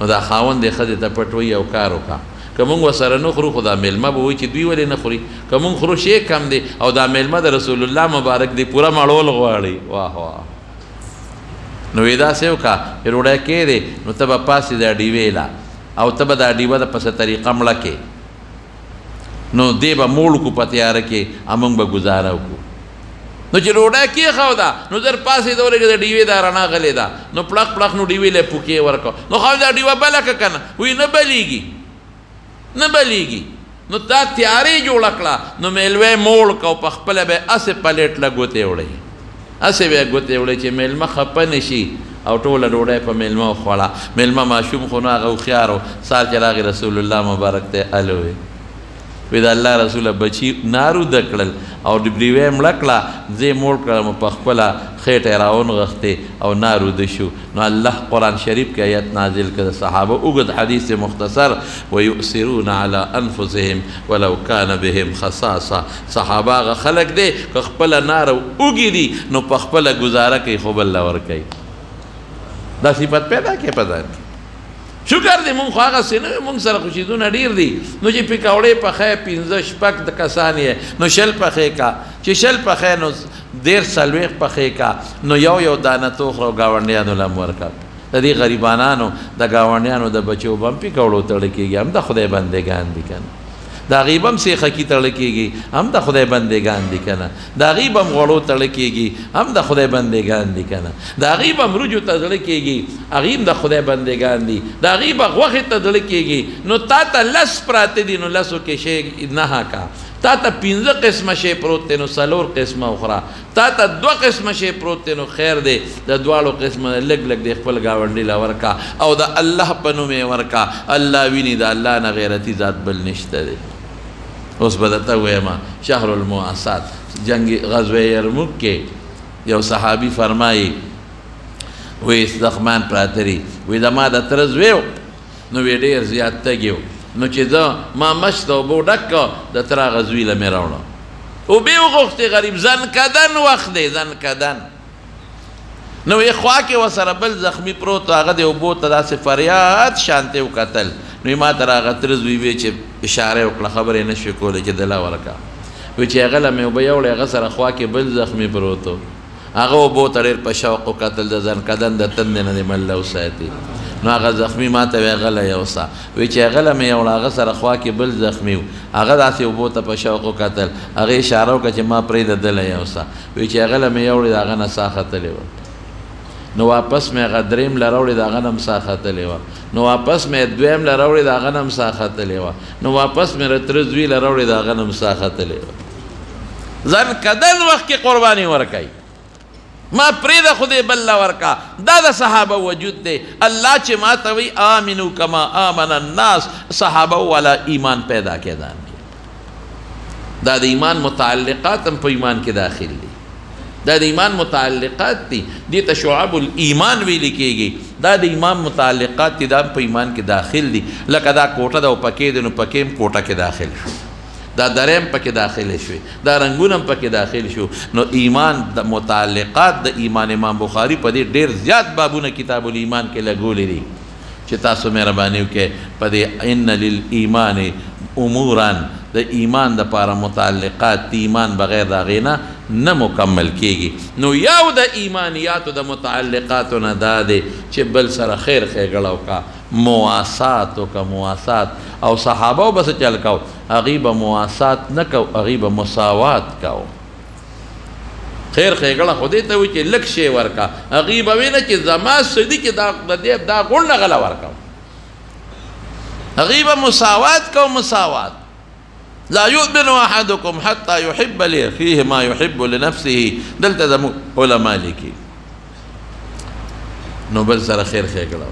نو دا خاوند یې ښځې ته پټ وایي او کار وکړه. که مونږ ورسره نه خورو خو دا میلمه به وایي چې دوی ولې نه خوري، که مونږ خورو شی کم دی، او دا میلمه د رسول الله مبارک دی پوره مړول غواړي. واه واه. نو وی داسې وکړه چې ډوډۍ کېدې نو ته به پاسې دا ډیوې له، او ته به دا ډیوه د پسه طریقه مړه کې، نو دی به موړ کو په تیاره کې، موږ به ګزاره وکړو. نو چې ډوډۍ کېښوده نو زر پاسې د ورګې د ډیوې دا رڼا غلې ده، نو پړق پړق نو ډیوې له پوکې ورکړه، نو خو دا ډیوه بله که که نه؟ وایي نه بلیږي، نه بلیږي. نو تا تیارې جوړه کړه، نو میلوی موړ که او په خپله به یې هسې پلیټ له ګوتې وړئ، هسې به یې ګوتې وړئ چې میلمه خفه نه شي، او ټوله ډوډۍ په میلمه وخوړه. میلمه ماشوم خو نو هغه هوښیار و، سهار چې راغی رسول الله مبارک ته الو وی وی د الله رسوله بچي ناروده کړل او ډیوې مړه کړه، زه یې موړ کړم په خپله خېټه یې راونغښتې او ناروده شو. نو الله قرآن شریف کې آیت نازل کړه، صحابه اوږد حدیث مختصر، ویؤثرون علی انفسهم ولو کان بهم خصاصه. صحابه هغه خلک دی که خپله ناره اوږې دي نو په خپله ګزاره کوي خو بل له ورکوي. دا صفت پیدا کړې په ځان کې. شکر دی مونږ خو هغسې نه وي، مونږ سره خو شیدونه ډېر دي، نو چې پکوړې پخی 5 شپږ د کسان یې نو 20 پخې کا، چې 20 پخې نو 13 څلوېښت پخې کا، نو یو دانه توخ او ګاونډیانو له هم ورکړه. د دې غریبانانو د ګاونډیانو د بچو به هم پکوړو تړل کېږي، هم د خدای بندګان دي که نه، د هغې به هم سیخه کې تړل کېږي، هم د خدای بندګان دي که نه، د هغې به هم غوړو تړل کېږي، هم د خدای بندګان دي که نه، د هغې به هم وریجو ته زړه کېږي، هغې هم د خدای بندګان دي، د هغې به غوښې ته زړه کېږي. نو تا ته 10 پراته دي، نو 10 کې شی نه کا، تا ته 5 قسمه شی پروت دی، نو 4 قسمه وخوره، تا ته 2 قسمه شی پروت دی، نو خیر دی د 2 قسمه لږ لږ دی خپل ګاونډي له ورکه، او د الله په نوم یې ورکه. الله ویني د الله نه غیرتي ذات بل نشته دی. اوس به درته ویمه شهر المواسات جنگ غزوه یرموک کې یو صحابي فرمایي، وی زخمان پراته دي، وی د ما د تره زوی و، نو وی ډېر زیات تږي و، نو چې زه ما مشت اوبو ډک کړه د تره هغه زوی له مې راوړه، اوبې وغوښتې غریب، زنکدن وخت دی زنکدن. نو یې خوا کې ورسره بل زخمي پروت و، هغه د اوبو ته داسې فریاد شانتې وکتل، نو ما ته راغه تره زوی وی چې اشاره یې وکړه، خبرې نه شوې کولی چې دله ورکړه. وی چې هغه له مې اوبه یوړې، هغه سره خوا کې بل زخمي پروت و، هغه اوبو ته ډېر په شوق وکتل، د زنکدن د تندې نه دې مله وساتي. نو هغه زخمی ما ته وی غله یوسه وی چې غله مې یوړه هغه سره خوا کې بل زخمی و هغه داسې اوبو ته په شوق وکتل هغې اشاره وکړه چې ما پرېږده دله یوسه وی چې غله مې یوړې د هغه نه ساه ختلې وه نو واپس مې هغه دریم له راوړې د هغه نه هم ساه ختلې وه نو واپس مې دویم له راوړې د هغه نه هم ساه ختلې وه نو واپس مې تره زوی له راوړې د هغه نه هم ساه ختلې وه ځان کدن وخت کې قرباني ورکوي ما پرېږده خدای بل له ورکا دا د صحابه وجود دی الله چې ما ته وایي آمنو کما آمن الناس صحابه والا ایمان پیدا کېدان دا د ایمان متعلقات هم په ایمان کې داخل دي دا د ایمان متعلقات دي دې ته شعب الایمان ویل کېږي دا د ایمان متعلقات دي دا په ایمان کې داخل دي لکه دا کوټه ده او پکې دی نو پکې هم کوټه کې داخل شو دا دریم پکې داخل شوي دا رنګونه هم پکې داخل شو نو ایمان د متعلقات د ایمان امام بخاري په دې ډېر زیات بابونه کتاب الایمان کې لګولي دي چې تاسو مهرباني وکړئ په دې ان للایمان امورا د ایمان د پاره متعلقات د ایمان بغیر د هغې نه مکمل کېږي نو یو د ایمانیاتو د متعلقاتو نه دا دی چې بل سره خیر ښېګړه وکړه مواسات وکړه مواسات او صحابه به څه چل کو هغې به مواسات نه کو هغې به مساوات کو خیر ښېګړه خو دې ته وایي چې لږ شی ورکړه هغې به وي نه چې زما څه دي چې دا غونډه غله ورکوم هغې به مساوات کو مساوات لا يؤمن احدكم حتى يحب لاخيه ما يحب لنفسه دلته زموږ علما لیکي نو بل سره خیر ښېګړه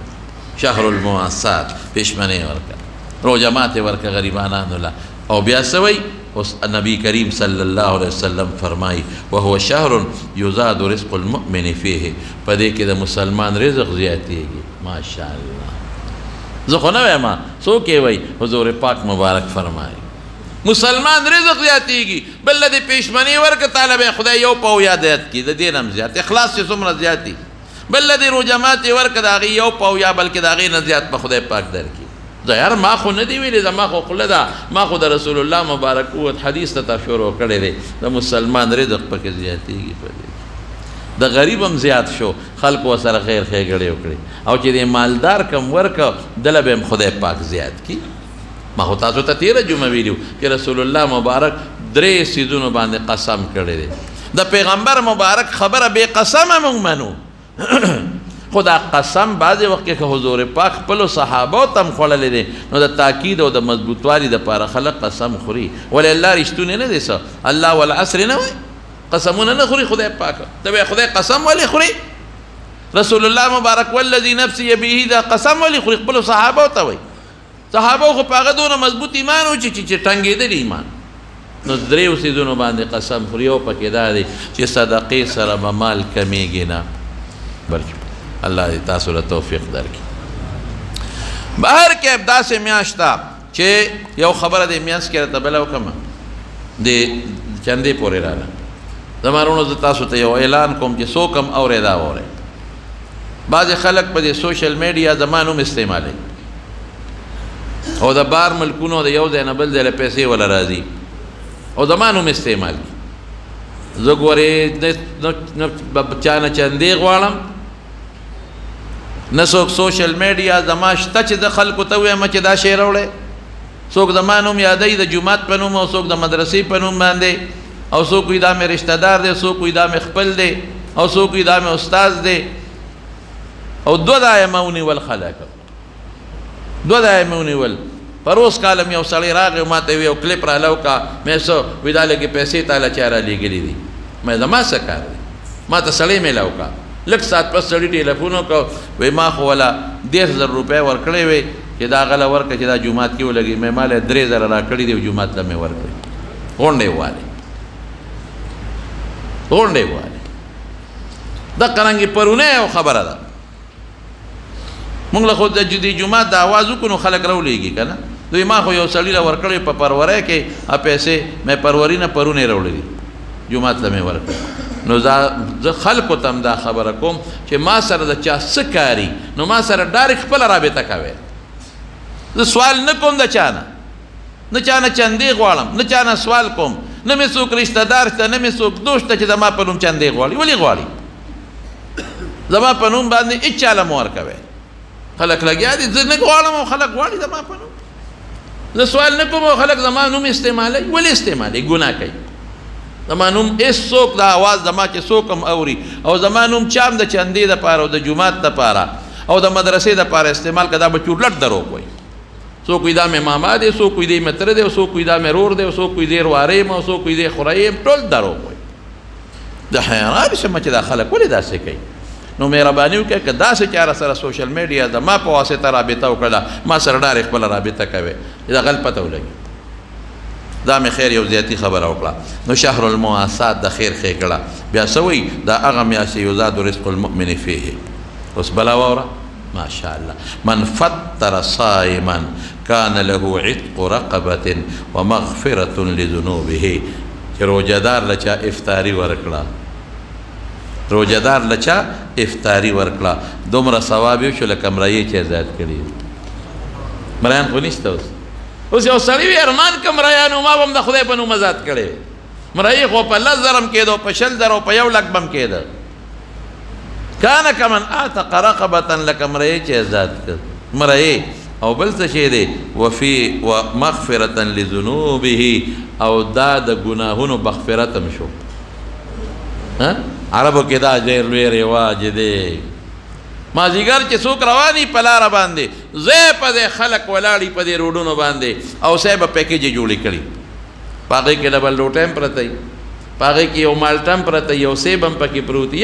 شهر المواسات پېشمنۍ ورکړه روژه ماتې ورکړه غریبانانو له او بیا څه وایي اوس نبی کریم صلی الله علیه وسلم فرمایي وهو شهر یزاد رزق المؤمن فیه په دې کې د مسلمان رزق زیاتېږي ماشاءالله زه خو نه وایم څوک یې وایي حضور پاک مبارک فرمایي مسلمان رزق زیاتېږي بل له دې پېشمنۍ ورکړه تعالی به خدای یو پاو یا زیات کړي د دې نه هم زیات اخلاص چې څومره زیات دي بل له دې روژه ماتې ورکړه د هغې یو پاو یا بلکې د هغې نه زیات به خدای پاک درکړي زه یار ما خو نه دي ویلې زما خو خوله ده ما خو د رسول الله مبارک قوت حدیث ته شروع کړی دی د مسلمان رزق پکې زیاتېږي په دې د غریب هم زیات شو خلکو ورسره خیر ښېګړې وکړي او چې د مالدار کم ورکه دله به هم خدای پاک زیات کړي ما خو تاسو ته تېره جمعه ویلي چې رسول الله مبارک 3 څیزونو باندې قسم کړی دی د پیغمبر مبارک خبره بې قسمه موږ منو خو دا قسم بعضې وخت کې که حضور پاک خپلو صحابو ته هم خوړلی دی نو د تاکید او د مضبوطوالي دپاره خلک قسم خوري ولې الله رښتونی نه دی څه الله والعصر نه وایي قسمونه نه خوري خدای پاک ته به خدای قسم ولې خوري رسول الله مبارک والذي نفسي بيده دا قسم ولې خوري خپلو صحابو ته وایي صحابو خو په هغه دونه مضبوط ایمان و چې ټنګېدلی ایمان نو 3 څیزونو باندې قسم خوري او پکې دا دی چې صدقې سره به مال کمیږي نه بلکې الله دې تاسو له توفیق درکړي بهر کې داسې میاشت ده چې یو خبره دې میاشت کې راته بله وکړم د چندې پورې راغله زما وروڼو زه تاسو ته یو اعلان کوم چې څوک هم اورېدا واورئ بعضې خلک په دې سوشل میډیا زما نوم استعمالوي او د بار ملکونو د یو ځای نه بل ځای له پیسې وله راځي او زما نوم استعمال کړي زه ګورې نه چا نه چندې غواړم نه څوک سوشل میډیا زما شته چې د خلکو ته ووایم چې دا شی راوړی څوک زما نوم یادوي د جومات په نوم او څوک د مدرسې په نوم باندې او څوک وایي دا مې رشته دار دی څوک وایي دا مې خپل دی او څوک وایي دا مې استاد دی او دوه دا یې مې ونیول خلک دوه دا یې مې ونیول پروس کال مې یو سړی راغی او ما ته یو کلیپ را لوکه مې څه وایي دا لږې پیسې تاله چا را لېږلي دي مې زما څه کار دی ما ته سړی مې لوکه لږ ساعت پس سړي ټیلیفون وکړ وایي ما خو وله 10,000 روپۍ ورکړی وی چې دا غله ورکړه چې دا جومات کې ولګي مې ما له 3,000 راکړي دي جومات ته مې ورکړي غونډې والې غونډې والې دقه رنګې پرونه یو خبره ده موږ له خو د جومات د اواز وکړو نو خلک راولېږي که نه دوی ما خو یو سړي له ورکړی په پرورۍ کې پیسې مې پروري نه پرونې راوړې دي جومات ته مې ورکړي نو زه خلکو ته هم دا خبره کوم چې ما سره د چا څه کاري نو ما سره ډایرکټ خپله رابطه کوئ زه سوال نه کوم د چا نه نه چا نه چندې غواړم نه چا نه سوال کوم نه مې څوک رشته دار شته نه مې څوک دوست ته چې زما په نوم چندې غواړي ولې غواړي زما په نوم باندې هېڅ چاله مه ورکوئ خلق لګیا دي زه نه غواړم او خلق غواړي زما په نوم زه سوال نه کوم او خلق زما نوم استعمالوي ولې استعمالوي ګناه کوي زما نوم هېڅوک دا اواز زما چې څوک هم اوري او زما نوم چا هم د چندې دپاره او د جومات دپاره او د مدرسې دپاره استعمال که دا به چورلټ دروغ وایي څوک وایي دا مې ماما دی څوک وایي دی مې تره دی او څوک وایي دا مې رور دی او څوک وایي دی رواری یم او څوک وایي دی خوری یم ټول دروغ وایي د حیران شم چې دا خلک ولې داسې کوي نو مهرباني وکړه که داسې چاره سره سوشل میډیا د ما په واسطه رابطه وکړه ما سره ډارې خپله رابطه کوې چې دا غل پته ولګي دا مې خیر یو زیاتي خبره وکړه نو شهر المواسات د خیر ښې کړه بیا څه وایي دا هغه میاشت یزاد رزق المؤمن فیه اوس بله واوره ماشاءالله من فطر صائما كان له عتق رقبة ومغفرة لذنوبه چې روجهدار لچا افطاري ورکړه روجهدار لچا افطاري ورکړه دومره ثواب یې شو لکه مریی چې آزاد کړي مریان خو نشته اوس یو سړي وي ارمان که مریانو ما به هم د خدای په نوم آزاد کړی مریی خو په 10,000 هم کېده په 20,000 او په 1 لک به هم کېده کان کمن اعتق رقبة لکه مریی چې آزاد کړ مریی او بل څه شی دی ومغفرة لذنوبه او دا د ګناهونو مغفرت هم شو عربو کې دا ډېر لوی رواج دی مازدیګر چې څوک رواني په لاره باندې ځای په ځای خلک ولاړي په دې روډونو باندې او صاحب پیکیجې جوړې کړي په هغې کې ډبل روټی هم پرته وي په هغې کې یو مالټه هم پرته یو سیب هم پکې پروت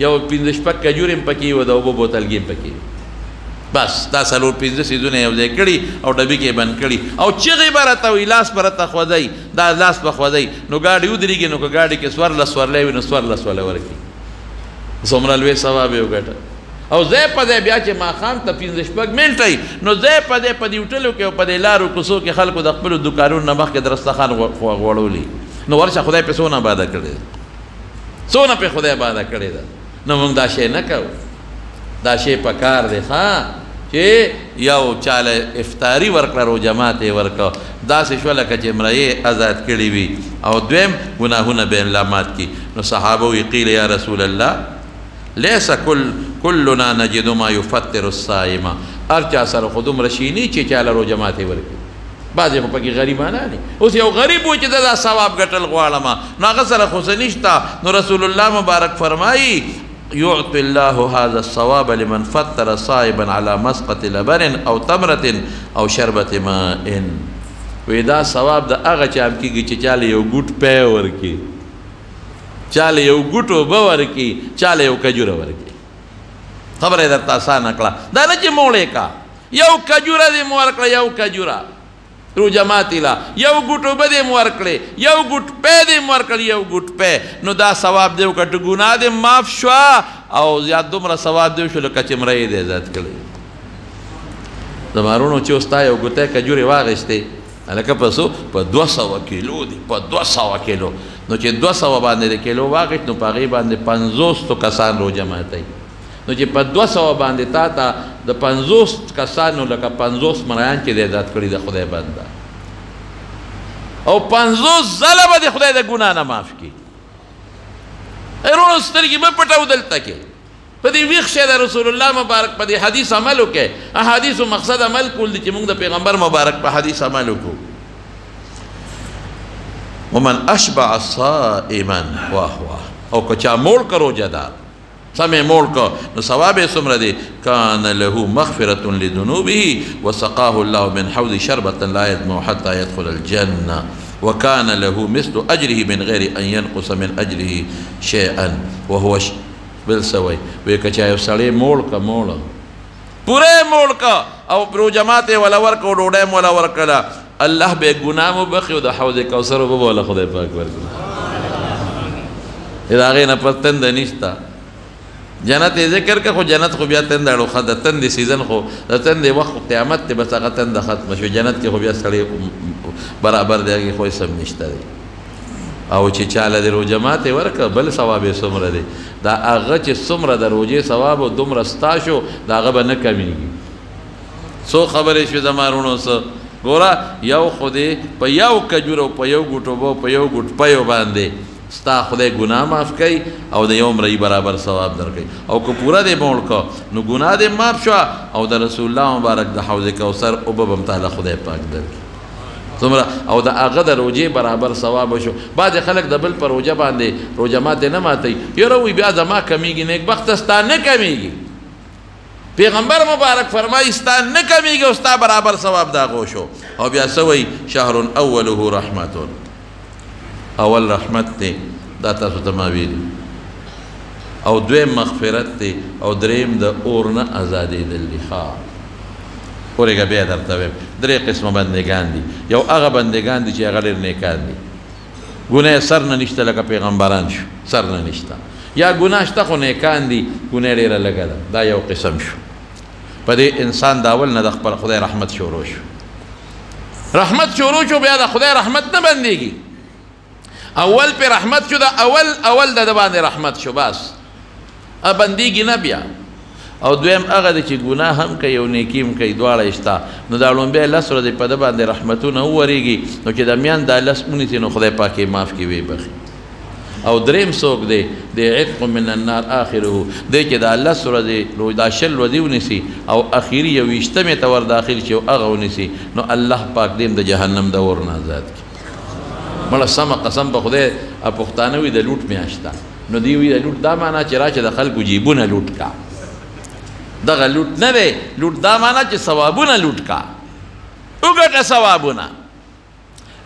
یو 5 شپږ کجورې هم پکې وي او د اوبو بوتلګي هم پکې وي بس دا 4-5 سیزونه یو ځای کړي او ډبي کې بند کړي او چغې به راته وي لاس به راته خوځئ دا لاس به خوځئ نو ګاډي ودرېږي نو که ګاډي کې سورلی وي نو 14 ورکړي څومره لوی ثواب یې وګټه او ځای په ځای بیا چې ماښام ته 5 شپږ منټه نو ځای په ځای په دې هوټلو کې او په دې لارو کوڅو کې خلکو د خپلو دوکانونو نه مخکې د رستخان غوړولي نو ورشه خدای پې څونه آباده کړې ده څونه پې خدای آباده کړې ده نو موږ دا شی نه کوو دا شی په کار دی چې یو چاله افطاري ورکړه روژه ماتې ورکړه داسې شوه لکه چې مریی آزاد کړي وي او دویم ګناهونه به الله مات کړي نو صحابه وی قیل یا رسول الله لیس کلنا نجد ما یفطر الصائم هر چا سره خو دومره شي نه چې چاله روژه ماتې ورکړي بعضې خو پکې غریبانه دي اوس یو غریب و چې دا ثواب ګټل غواړم نو هغه سره خو څه نشته نو رسول الله مبارک فرمایي يعطي الله هذا الصواب لمن فطر صائبا على مسقط لبن او تمرة او شربة ماء ودا ثواب د هغه چا کېږي چې چاله یو ګوټ پی ورکړي چاله یو ګوټ اوبه ورکړي چاله یو کجوره ورکړي خبره یې درته اسانه کړه دا نه چې موړې کا یو کجوره دې مو ورکړه یو کجوره روژه ماتې له یو ګوټ اوبه دې مو ورکړې یو ګوټ پی دې مو ورکړ یو ګوټ پی نو دا ثواب دې وکړه ګناه دې معاف شوه او زیات دومره ثواب دې وشو لکه چې مریی دې آزاد کړی زما وروڼو چې اوس تا یو ګوتی کجورې واخېستې هلکه په څو په 200 کیلو دي په 200 کیلو نو چې 200 باندې د کیلو واخېست نو په هغې باندې 50 کسان روژه ماتوي نو چې په 200 باندې تا ته د 50 کسانو لکه 50 مریان چې د آزاد کړي د خدای بنده او 50 ځله به د خدای د ګناه نه معاف کړي وروڼو سترګې مه پټوو دلته کې په دې ویښ شی د رسول الله مبارک په دې حدیث عمل وکړئ احادیثو مقصد عمل کول دي چې موږ د پیغمبر مبارک په حدیث عمل وکړو ومن اشبع صائما واه او که چا موړ که روژهدار سمې موړ که نو ثواب یې څومره دی کان له مغفرة لذنوبه وسقاه الله من حوض شربة لا يدمع حتى يدخل الجنة وكان له مثل أجره من غير أن ينقص من أجره شيئا وهو بالسوي وی که چا یو سړی موړ که موړه پوره موړ که او روژه ماتې وله ورکړه او ډوډۍ م وله ورکړه الله به یې ګناه مو بخي او د حوض کوثر اوبه به وله خدای پاک ورکړي د هغې نه پس تنده نشته جنت یې ذکر که خو جنت خو بیا تنده اړو ښه د تندې سیزن خو د تندې وخت خو قیامت دی بس هغه تنده ختمه شوه جنت کې خو بیا سړی برابر دی هغې خو هېڅ هم نشته دی او چې چاله د روژه ماتې ورکړه بل ثواب یې څومره دی دا هغه چې څومره د روژې ثواب او دومره ستا شو د هغه به نه کمیږي څو خبرې شوې زما وروڼو څه ګوره یو خو دی په یو کجور او په یو ګوټ اوبه په یو ګوټ پیو باندې ستا خدای ګناه معاف کوي او د یو عمرې برابر ثواب درکوي او که پوره دې موړ کو نو ګناه دې معاف شوه او د رسول الله مبارک د حوض کوثر اوبه به هم تعالی خدای پاک درکړي څومره او د هغه د روژې برابر ثواب شو. بعضې خلک د بل په روژه باندې روژه ماتې نه ماتوي یاره وایي بیا زما کمیږي نیکبخته ستا نه کمیږي. پیغمبر مبارک فرمایي ستا نه کمیږي او ستا برابر ثواب د هغو شو. او بیا څه وایي شهر اوله رحمتون اول رحمت دی دا تاسو ته ما ویلي او دویم مغفرت دی او دریم د اور نه ازادېدل دي. ښه اورېږه بیا درته وایم درې قسمه بندګان دي. یو هغه بندګان دي چې هغه ډېر نیکان دي ګناه سر نه نشته لکه پیغمبران شو سر نه نشته یا ګناه شته خو نیکان دي ګناه ډېره لږه ده. دا یو قسم شو. په دې انسان د اول نه د خپل خدای رحمت شروع شو. رحمت شروع شو بیا د خدای رحمت نه بندېږي. اول پہ رحمت شو دا اول د باندې رحمت شو بس بندېږي نه بیا. او دویم هغه دی چې ګناه هم کوي او نیکي هم کوي دواړه شته نو دا لومبی لس ورځې په ده باندې رحمتونه وورېږي نو چې د میان دا لس ونیسي نو خدای پاک یې معاف کړي ویې بخي. او دریم څوک دی د عتق من النار آخره دی چې دا لس ورځې دا شل ورځې ونیسي او اخري یو ویشتمې ته ور داخل شي او هغه ونیسي نو الله پاک دې د جهنم د اور نه آزاد کړي. مړه سمه قسم په خدای پښتانه وي د لوټ میاشت ده نو دوی وي د لوټ دا معنا چې راشه د خلکو جیبونه لوټ کا. دغه لوټ نه دی لوټ دا معنا چې ثوابونه لوټ کا وګټه ثوابونه.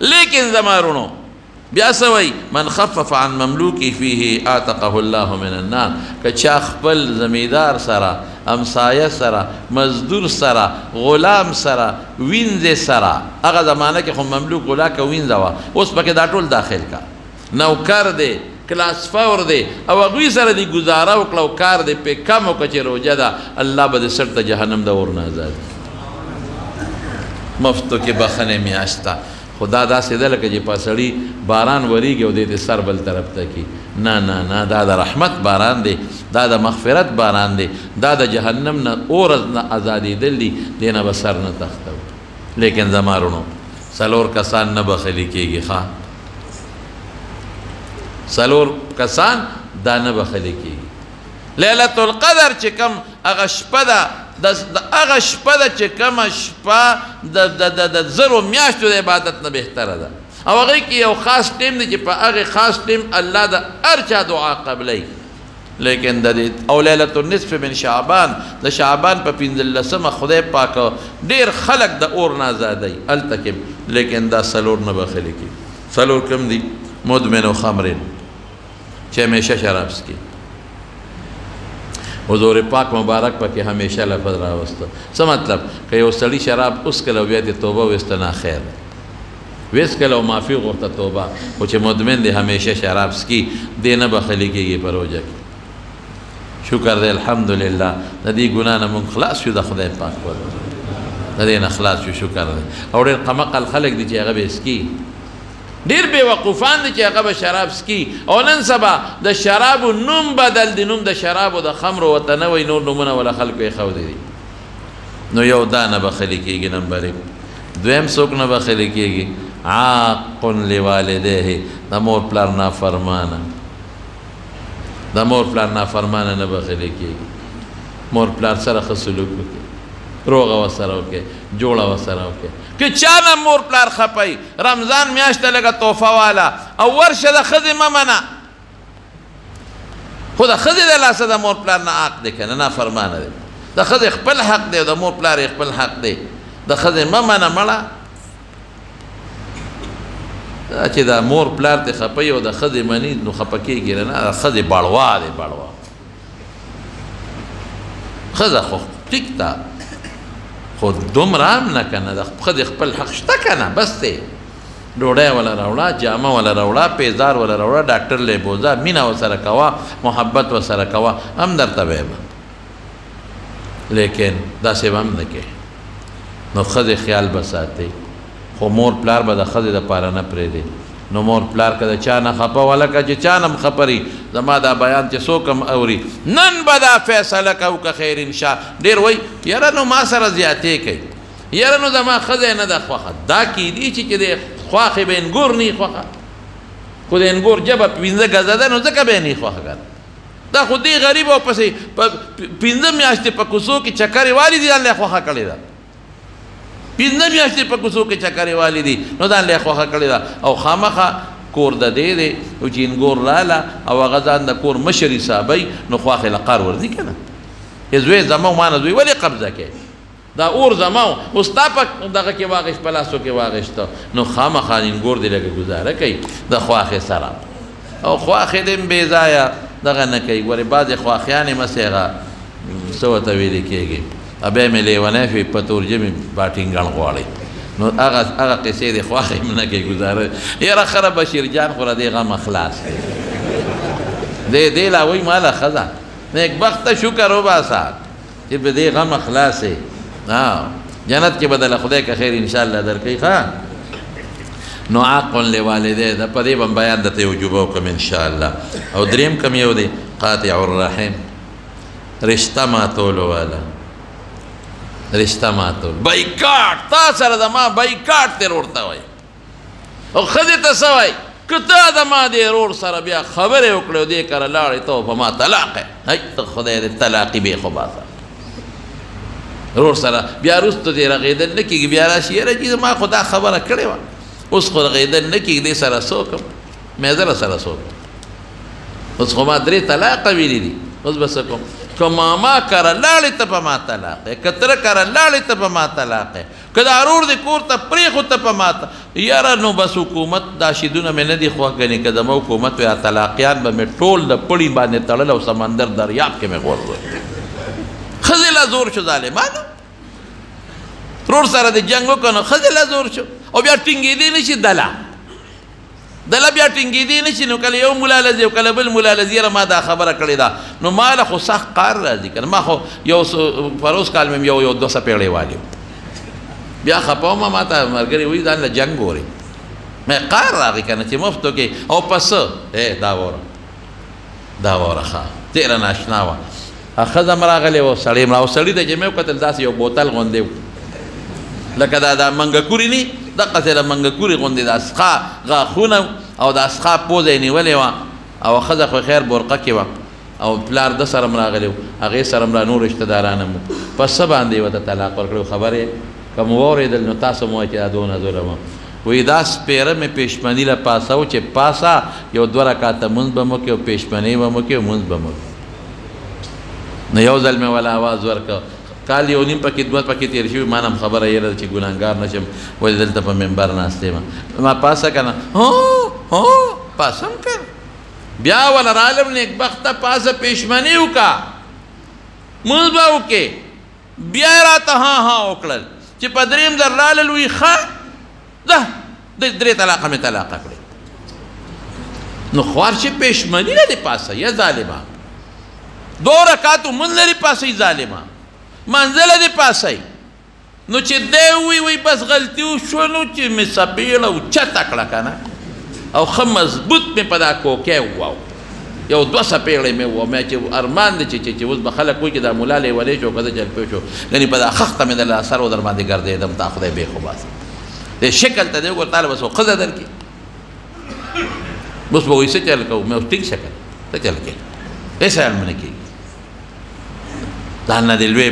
لیکن زما رونو بیا څه وایي من خفف عن مملوکی فیه اعتقه الله من النار که چا خپل زمیدار سره امسایه سره مزدور سره غلام سره وینځې سره هغه زمانه کې خو مملوک غلاکه وینځه وه اوس پکې دا ټول داخل کا نوکر دی کلاس فور دی او هغوی سره دی ګزاره وکړه او کار دی پې کم وکړه چې روژه ده الله به د سر ته جهنم د اور نه آزاد مفتو کې بخنې میاشت ده. خو دا داسې ده لکه چې په سړي باران وریږي او دی د سر بل طرف ته کي. نه نه نه دا د رحمت باران دی دا د مغفرت باران دی دا د جهنم نه اور نه ازادېدل دي دې نه به سر نه تختو. لیکن زما رونو څلور کسان نه بخلي کېږي. ښه څلور کسان دا نه بخلي کېږي. لیلة القدر چې کوم هغه شپه ده هغه شپه ده چې کومه شپه د زرو میاشتو د عبادت نه بهتره ده او هغې کې یو خاص ټیم دی چې په هغې خاص ټیم الله د هر چا دعا قبلی. لیکن د دې او لیلة النصف من شعبان د شعبان په 15مه خدای پاک ډېر خلک د اور نه ازادوي هلته کې. لیکن دا څلور نه بخلي کېږي. څلور کوم دي؟ مدمن خمرین چې همیشه شراب څکي. حضور پاک مبارک پکې همیشه لفظ راوسته. څه مطلب که یو سړي شراب وڅکله او بیا دې توبه ویسته نه خیر وڅکله او معافي غوښته توبه خو چې مدمن دی همیشه شراب څکي دې نه بخلي کېږي په روژه کې. شکر دی الحمدلله د دې ګناه نه مونږ خلاص شو د خدای پاک د دې نه خلاص شو. شکر دی. او ډېر قمقل خلک دي چې هغه به څکي ډېر بې وقوفان دي چې هغه به شراب څکي او نن سبا د شرابو نوم بدل دی نوم د شرابو د خمرو ورته نه وایي نور نومونه وله خلکو ایښودي دي. نو یو دا نه بخلي کېږي نمبر یک. دویم څوک نه بخلي کېږي عاق لوالدیه د مور پلار نافرمانه د مور پلار نافرمانه نه بخلي کېږي. مور پلار سره ښه سلوک وکړي روغه ورسره وکړي جوړه ورسره وکړي. که چا نه مور پلار خپوي رمضان میاشت ته لږه تحفه واله او ورشه د ښځې مه منه خو د ښځې د لاسه د مور پلار نه حق دی که نه نافرمانه دی. د ښځې خپل حق دی او د مور پلار یې خپل حق دی. د ښځې مه منه مړه دا چې د مور پلار ته خپوي او د ښځې مني نو خفه کېږي نه د ښځې بړوا دی بړوا. ښځه خو ټیک ده خو دومره هم نه که نه د ښځې خپل حق شته که نه بس دی. ډوډۍ وله راوړه جامه وله راوړه پیزار وله راوړه ډاکټر لی بوځه مینه ورسره کوه محبت ورسره کوه هم درته وایم. لیکن داسې به هم نه کوې نو ښځې خیال به ساتئ خو مور پلار به د ښځې دپاره نه پرېږدي. نو مور پلار که د چا نه خفه ولکه چې چا نه هم خپري زما دا بیان چې څوک هم اوري نن به دا فیصله کوو که خیر انشاء. ډېر وایي یاره نو ما سره زیاتې کوي یاره نو زما ښځه نه ده خوښه دا کیدي چې د خواښې به انګور نه وي خوښه خو د انګور جبه 15 ګزه ده نو ځکه به یې نه خوښه ګڼه. دا خو دې غریب او پسې 15 میاشتې په کوڅو کې چکرې والي دي ځان له خوښه کړې ده. 15 میاشتې په کوڅو کې چکرې والي دي نو ځان له خوښه کړې ده. او خامخا کور د دې دی چې انګور راله او هغه ځان د کور مشر حسابوي نو خواښې له قار ورځي که نه. زوی زما و ما نه زوی ولې قبضه کوې؟ دا اور زما و اوس تا په دغه کې واغېشت په لاسو کې واغېشته نو خامخا انګور دې لږه ګزاره کوي د خواښې سره. او خواښې دې هم بې ځایه دغه نه کوي. ګورې بعضې خواښیانې مسې هغه څه ورته ویلې کېږي بیا مې لیونی شوې په تورجمې باټینګڼ غواړئ نو هغه قصې د خواښې هم نه کوي ګزاره. یاره خره بشیر جان خو را دې غمه خلاص دې لا وایي ماله ښځه نیکبخته شکر وباسه چې په دې غمه خلاصې. جنت کې به دله خدای که خیر انشاءالله درکوي. ښه نو عاقل لوالدی ده په دې به بیان درته یو جوبه وکړم انشاءالله. او دریم کوم یو دی قاطع الرحم رشته ماتولو والا. رشته ماتول بایکاټ تا سره زما بایکاټ تېر ورته وایي. او ښځې ته څه وایي که تا زما دې رور سره بیا خبرې وکړې او دې کره لاړې ته په ما طلاق یې هی ته خدای دې طلاقي بې خو باسه. رور سره بیا وروسته دې رغېدل نه کېږي بیا راشي یاره چې ما خو دا خبره کړې وه اوس خو رغېدل نه کېږي دې سره څه وکړم مې زه سره څه وکړم. اوس خو ما 3 طلاقه ویلي دي اوس به څه کوم. که ماما کره لاړې ته په ما طلاق یې که تره کره لاړې ته په ما طلاق یې که دا رور دې کور ته پرېښو ته په ما یاره نو بس حکومت دا شیدونه مې نه دي خوښ ګڼي. که زما حکومت وی طلاقیان به مې ټول د پړي باندې تړل او سمندر دریاب کې مې غورځول. ښځې له زور شو ظالمانو. رور سره د جنګ وکړو نو ښځې له زور شو او بیا ټینګېدی نه شي دله بیا ټینګېدی نه شي. نو کله یو ملا لځي او کله بل ملا لځي یاره ما دا خبره کړې ده نو ما له خو سخت قار راځي که نه. ما خو یو فروز کال مې یو 2 څپېړې والي بیا خپه ومه ما ته ملګري وایي ځان له جنګ ګورې مې قار راغی که نه چې مفتو کې او پس دا وره ښه ډېره ناشنا وه. ښځه م راغلې وه سړی م را او سړي ته چې مې وکتل داسې یو بوتل غوندې و لکه دا منګکوري نه دقسې د منګکوري غوندې د اسخا غاښونه او د اسخا پوزه یې نیولې وه او ښځه خو خیر برقه کې وه او پلار ده سره م راغلی و هغې سره م را نور رشته داران م په څه باندې یې ورته طلاق ورکړی خبرې که مو واورېدل نو تاسو مو وایي چې دا دونه ظلم و. وایي دا سپېره مې پېشمني له پاسه و چې پاسه یو 2 رکاته مونځ به مو کې او پېشمنۍ به مو کې او مونځ به مو نو یو ځل مې ولا آواز ورکړ کال یو نیم پکې 2 پکې تېر شوي ما نه هم خبره یېره چې ګناهګار نه شم ولې دلته په ممبر ناست یم ما پاسه که نه پاسه هم که بیا وله رالم نیکبخته پاسه پېشمني وکړه مونځ به وکړې بیا یې راته وکړل چې په 3 ځل رالل وي ښه ده 3 طلاقه مې طلاقه کړې. نو خوار چې پېشمني لري پاسه یا ظالمه 2 رکعاتو مونځ لري پاسه یې ظالمه منزله دې پاسه نو چې دی وی بس غلطي وشوه نو چې مې څپېړه اوچته کړه که نه او ښه مضبوط مې په دا کوکی وواو یو 2 څپېړې مې ووه مې چې ارمان دی چې اوس به خلک وایي چې دا ملا لیونی شو که زه جلپې شو یعنې په دا خښته مې در اثر و در باندې ګرځېدم تا خدای بې خو باسه دې شکل ته دی وګوره تاله بس ښځه درکړي اوس به وایي څه چل کوو مې اوس ټیک شکل څه چل کوې هېڅ حال مې نه کېږي ځان نه دې لوی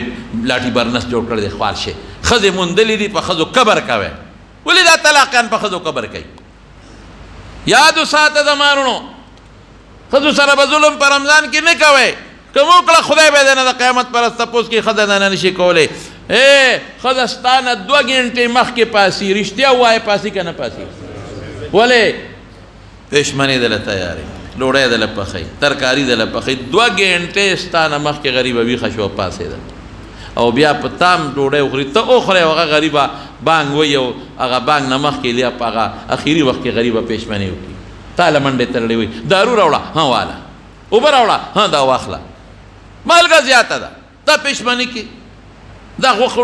لاټي برنس جوړ کړی دی خوار شي ښځې موندلې دي په ښځو قبر کوئ ولې دا طلاقیان په ښځو قبر کوي یاد وساته زمانونو ښځو سره به ظلم په رمضان کې نه کوئ که مو وکړه خدای به دې نه د قیامت پر ورځ تپوس کې ښځه نه نشي کولی ښځه ستا نه 2 ګنټې مخکې پاسي رښتیا ووایه پاسي که نه پاسي ولې پېشمنې دله تیارې ډوډۍ دله پخوي ترکاري دله پخوي 2 ګنټې ستا نه مخکې غریبه ویښه شوه پاڅېده او بیا په تام ډوډۍ وخوري ته وخورې او هغه غریبه بانګ وایي او هغه بانګ نه مخکې لیا په هغه اخري وخت کې غریبه پېشمنې وکړي تا له منډې تړلې وي دارو راوړه واله اوبه راوړه دا واخله مالګه زیاته ده دا پېشمني کې دا غوښه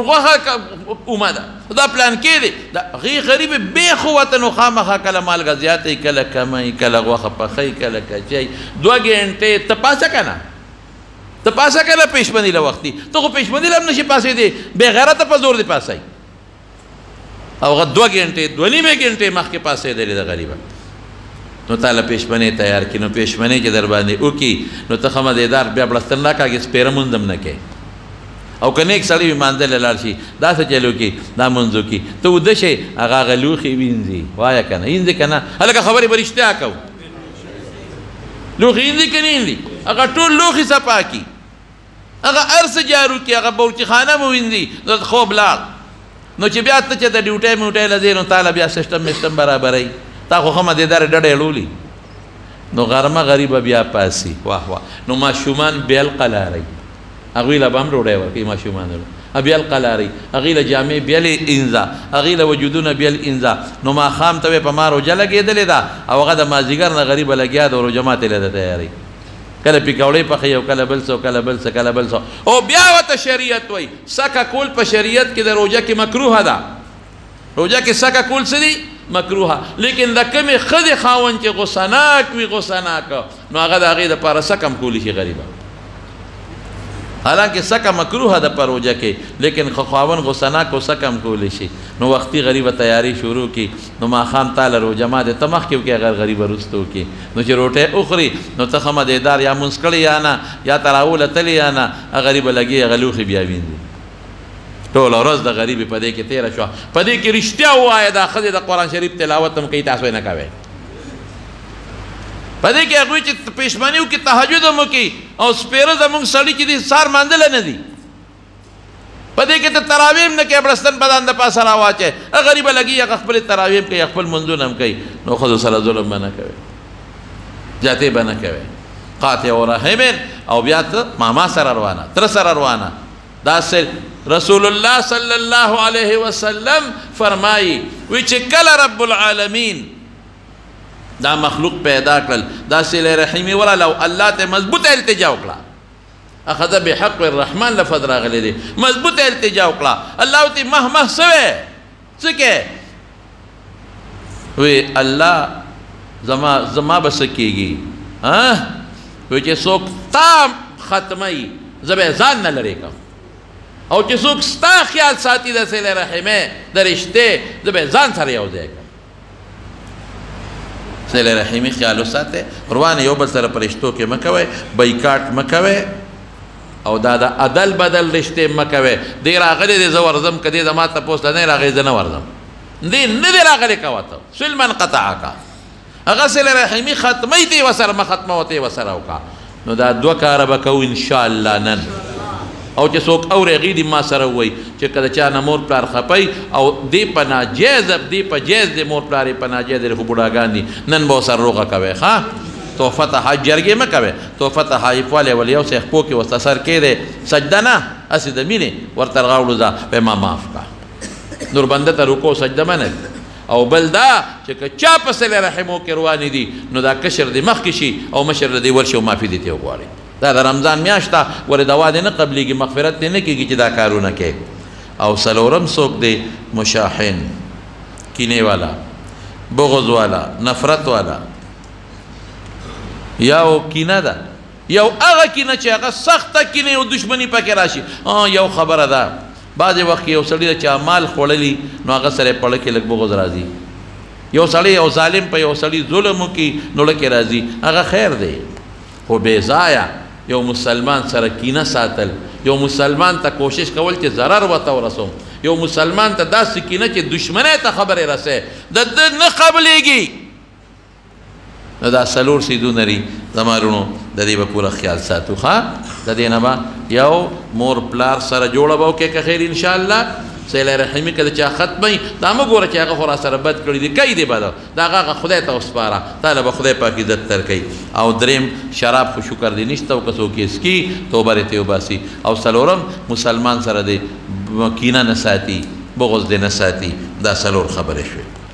اومه ده دا پلان کې دی دا هغې غریبې بېخو وته نو خامخا کله مالګه زیاته یي کله کمه یي کله غوښه پخوي کله کچی 2 ګنټې ته پاسه که نه ته پاسه که نه پېشمني له وختي ته خو پېشمني له هم نشي پاسېدی بېغیرته په زور دې پاسئ او هغه 2 ګنټې 2 نیمې ګنټې مخکې پاسېدلې ده غریبه نو تعالی پېشمنې تیار کړي نو پېشمنې چې در باندې وکړي نو ته ښه مزېدار بیا بړستن راکاږي سپېره مونځ هم نه کوې او که نیک سړی وي مانځلی لاړ شي داسې چل وکړي دا مونځ وکړي ته اوده شي هغه هغه لوښي وینځي وایه که نه وینځي که نه هلکه خبرې به رښتیا کوو لوښي وینځي که نه وینځي هغه ټول لوښي صفا کړي هغه هر څه جارو کړي هغه باورچیخانه مو وینځي نو خوب لاړ نو چې بیا ته چې د ډیوټۍ موټۍ له ځې نو تاله بیا سسټم وسټم برابروي تا خو ښه مدېدارې ډډه یې نو غرمه غریبه بیا پاسي واه واه نو ماشومان بیا القلارئ هغوی له به هم ډوډۍ ورکوي ماشومانو له بیا القلارئ هغوی له جامې بیا انځه هغوی له وجودونه بیا انځه نو ماښام ته په ما روژه لګېدلې ده او هغه د مازدیګر نه غریبه لګیا ده روژه ماتې له ده تیاري کله پکوړې پخوي او کله بل څه کله بل څه کله بل څه او بیا ورته شریعت وایي سکه کول په شریعت کې د روژه کې مکروهه ده روژه کې سکه کول څه دي مکروهه لیکن د کمې ښځې خاوند چې غصناک وي غصناک نو هغه د هغې دپاره سکه هم کولی شي غریبه حالانکه سکه مکروهه ده په روژه کې لیکن خاوند غصناک او سکه هم کولی شي نو وختي غریبه تیاری شروع کړي نو ماښام تاله روژه ماتې ته مخکې وکړي اگر غریبه وروسته وکړي نو چې روټۍ وخوري نو ته ښه مدېدار یا مونځ کړی یا نه یا تراوله تلې یا نه غریبه لګي هغه لوښي بیا وینځي ټوله ورځ د غریبې په دې کې تېره شوه په دې کې رښتیا ووایه دا ښځې د قرآن شریف تلاوت هم کوي تاسو یې نه کوئ په دې کې هغوی چې پېشمني وکړي تهجد هم وکړي او سپېره زموږ سړي چې دي سار مانځلی نه دي په دې کې ته تراویح هم نه کوې بړستن په ځان د پاسه راواچوې غریبه لګي هغه خپلې تراویح هم کوي خپل منځونه هم کوي نو ښځو سره ظلم به نه کوې جاتې به نه کوې قاطع رحم او بیا ته ماما سره روانه تره سره روانه داسې رسول الله صلی الله علیه وسلم فرمایي وی چې کله رب العالمین دا مخلوق پیدا کړل دا صله رحمي ولا لو الله ته مضبوطه التجا وکړه اخذ بحق الرحمن لفظ راغلی دی مضبوطه التجا وکړه الله ته مهمه سوې څه کې وی الله زما بس کېږي وی چې څوک تا ختمي زبې ځان نه لري کوم او چې څوک ستا خیال ساتي د صله رحمه د رشته زبې ځان سره یو ځای صله رحمي خیال وساته روان یو بل سره پرشتو کې مکوي بایکاټ مکوي او دا د عدل بدل رشته مکوي دی راغلي د زورزم کدي د ما ته پوسټ نه راغی زنه ورزم دی نه دی راغلي کاوته سلمان قطعک هغه صله رحمي ختمي دی وسره ما ختمه وته وسره وکا نو دا دوه کار وکاو ان شاء الله نن او چې څوک اورېږي دي ما سره وایي چې کله چا نه مور پلار خپئ او دی په ناجیز دی په جیز دی مور پلار یې په ناجیز دی خو بوډاګان دي نن به ورسره روغه کوئ ښه تحفه حج جرګې مه کوئ تحفه حایف والی ول یو څه خپو کې ورته سر کېدی سجده نه هسې د مینې ورته رغاوړو ځه وایي ما معاف کړه نور بنده ته رکو سجده منه او بل دا چې که چا په صله رحمو کې روانې دي نو دا کشر دی مخکې شي او مشر د دې ورشي او معافي دې ترې وغواړي دا د رمضان میاشت ده ولې دوا دې نه قبلېږي مغفرت دې نه کېږي چې دا کارونه کوي او څلورم څوک دی مشاحن کینې والا بغض والا نفرت والا یو کینه ده یو هغه کینه چې هغه سخته کینې او دشمني پکې راشي یو خبره ده بعضې وخت کې یو سړي د چا مال خوړلي نو هغه سره یې پړه کې لږ بغض راځي یو سړی یو ظالم په یو سړي ظلم وکړي نو لکې راځي هغه خیر دی خو بې ځایه یو مسلمان سره کینه ساتل یو مسلمان ته کوشش کول چې ضرر ورته ورسوم یو مسلمان ته داسې کینه چې دشمنۍ ته خبرې رسې د ده نه قبلېږي نو دا څلور څیزونه دي زما وروڼو د دې به پوره خیال ساتو ښه د دې نه به یو مور پلار سره جوړه به وکړې که خیر انشاءالله صله رحمي که د چا ختموي دا مه ګوره چې هغه خو را سره بد کړي دي کوي دې به د هغه خدای ته وسپاره تاله به خدای پاک عزت درکوي او دریم شراب خو شکر دی نشته او که څوک یې څکي توبه رې ترې وباسي او څلورم مسلمان سره د کینه نه ساتي بغض دې نه ساتي دا څلور خبرې شوې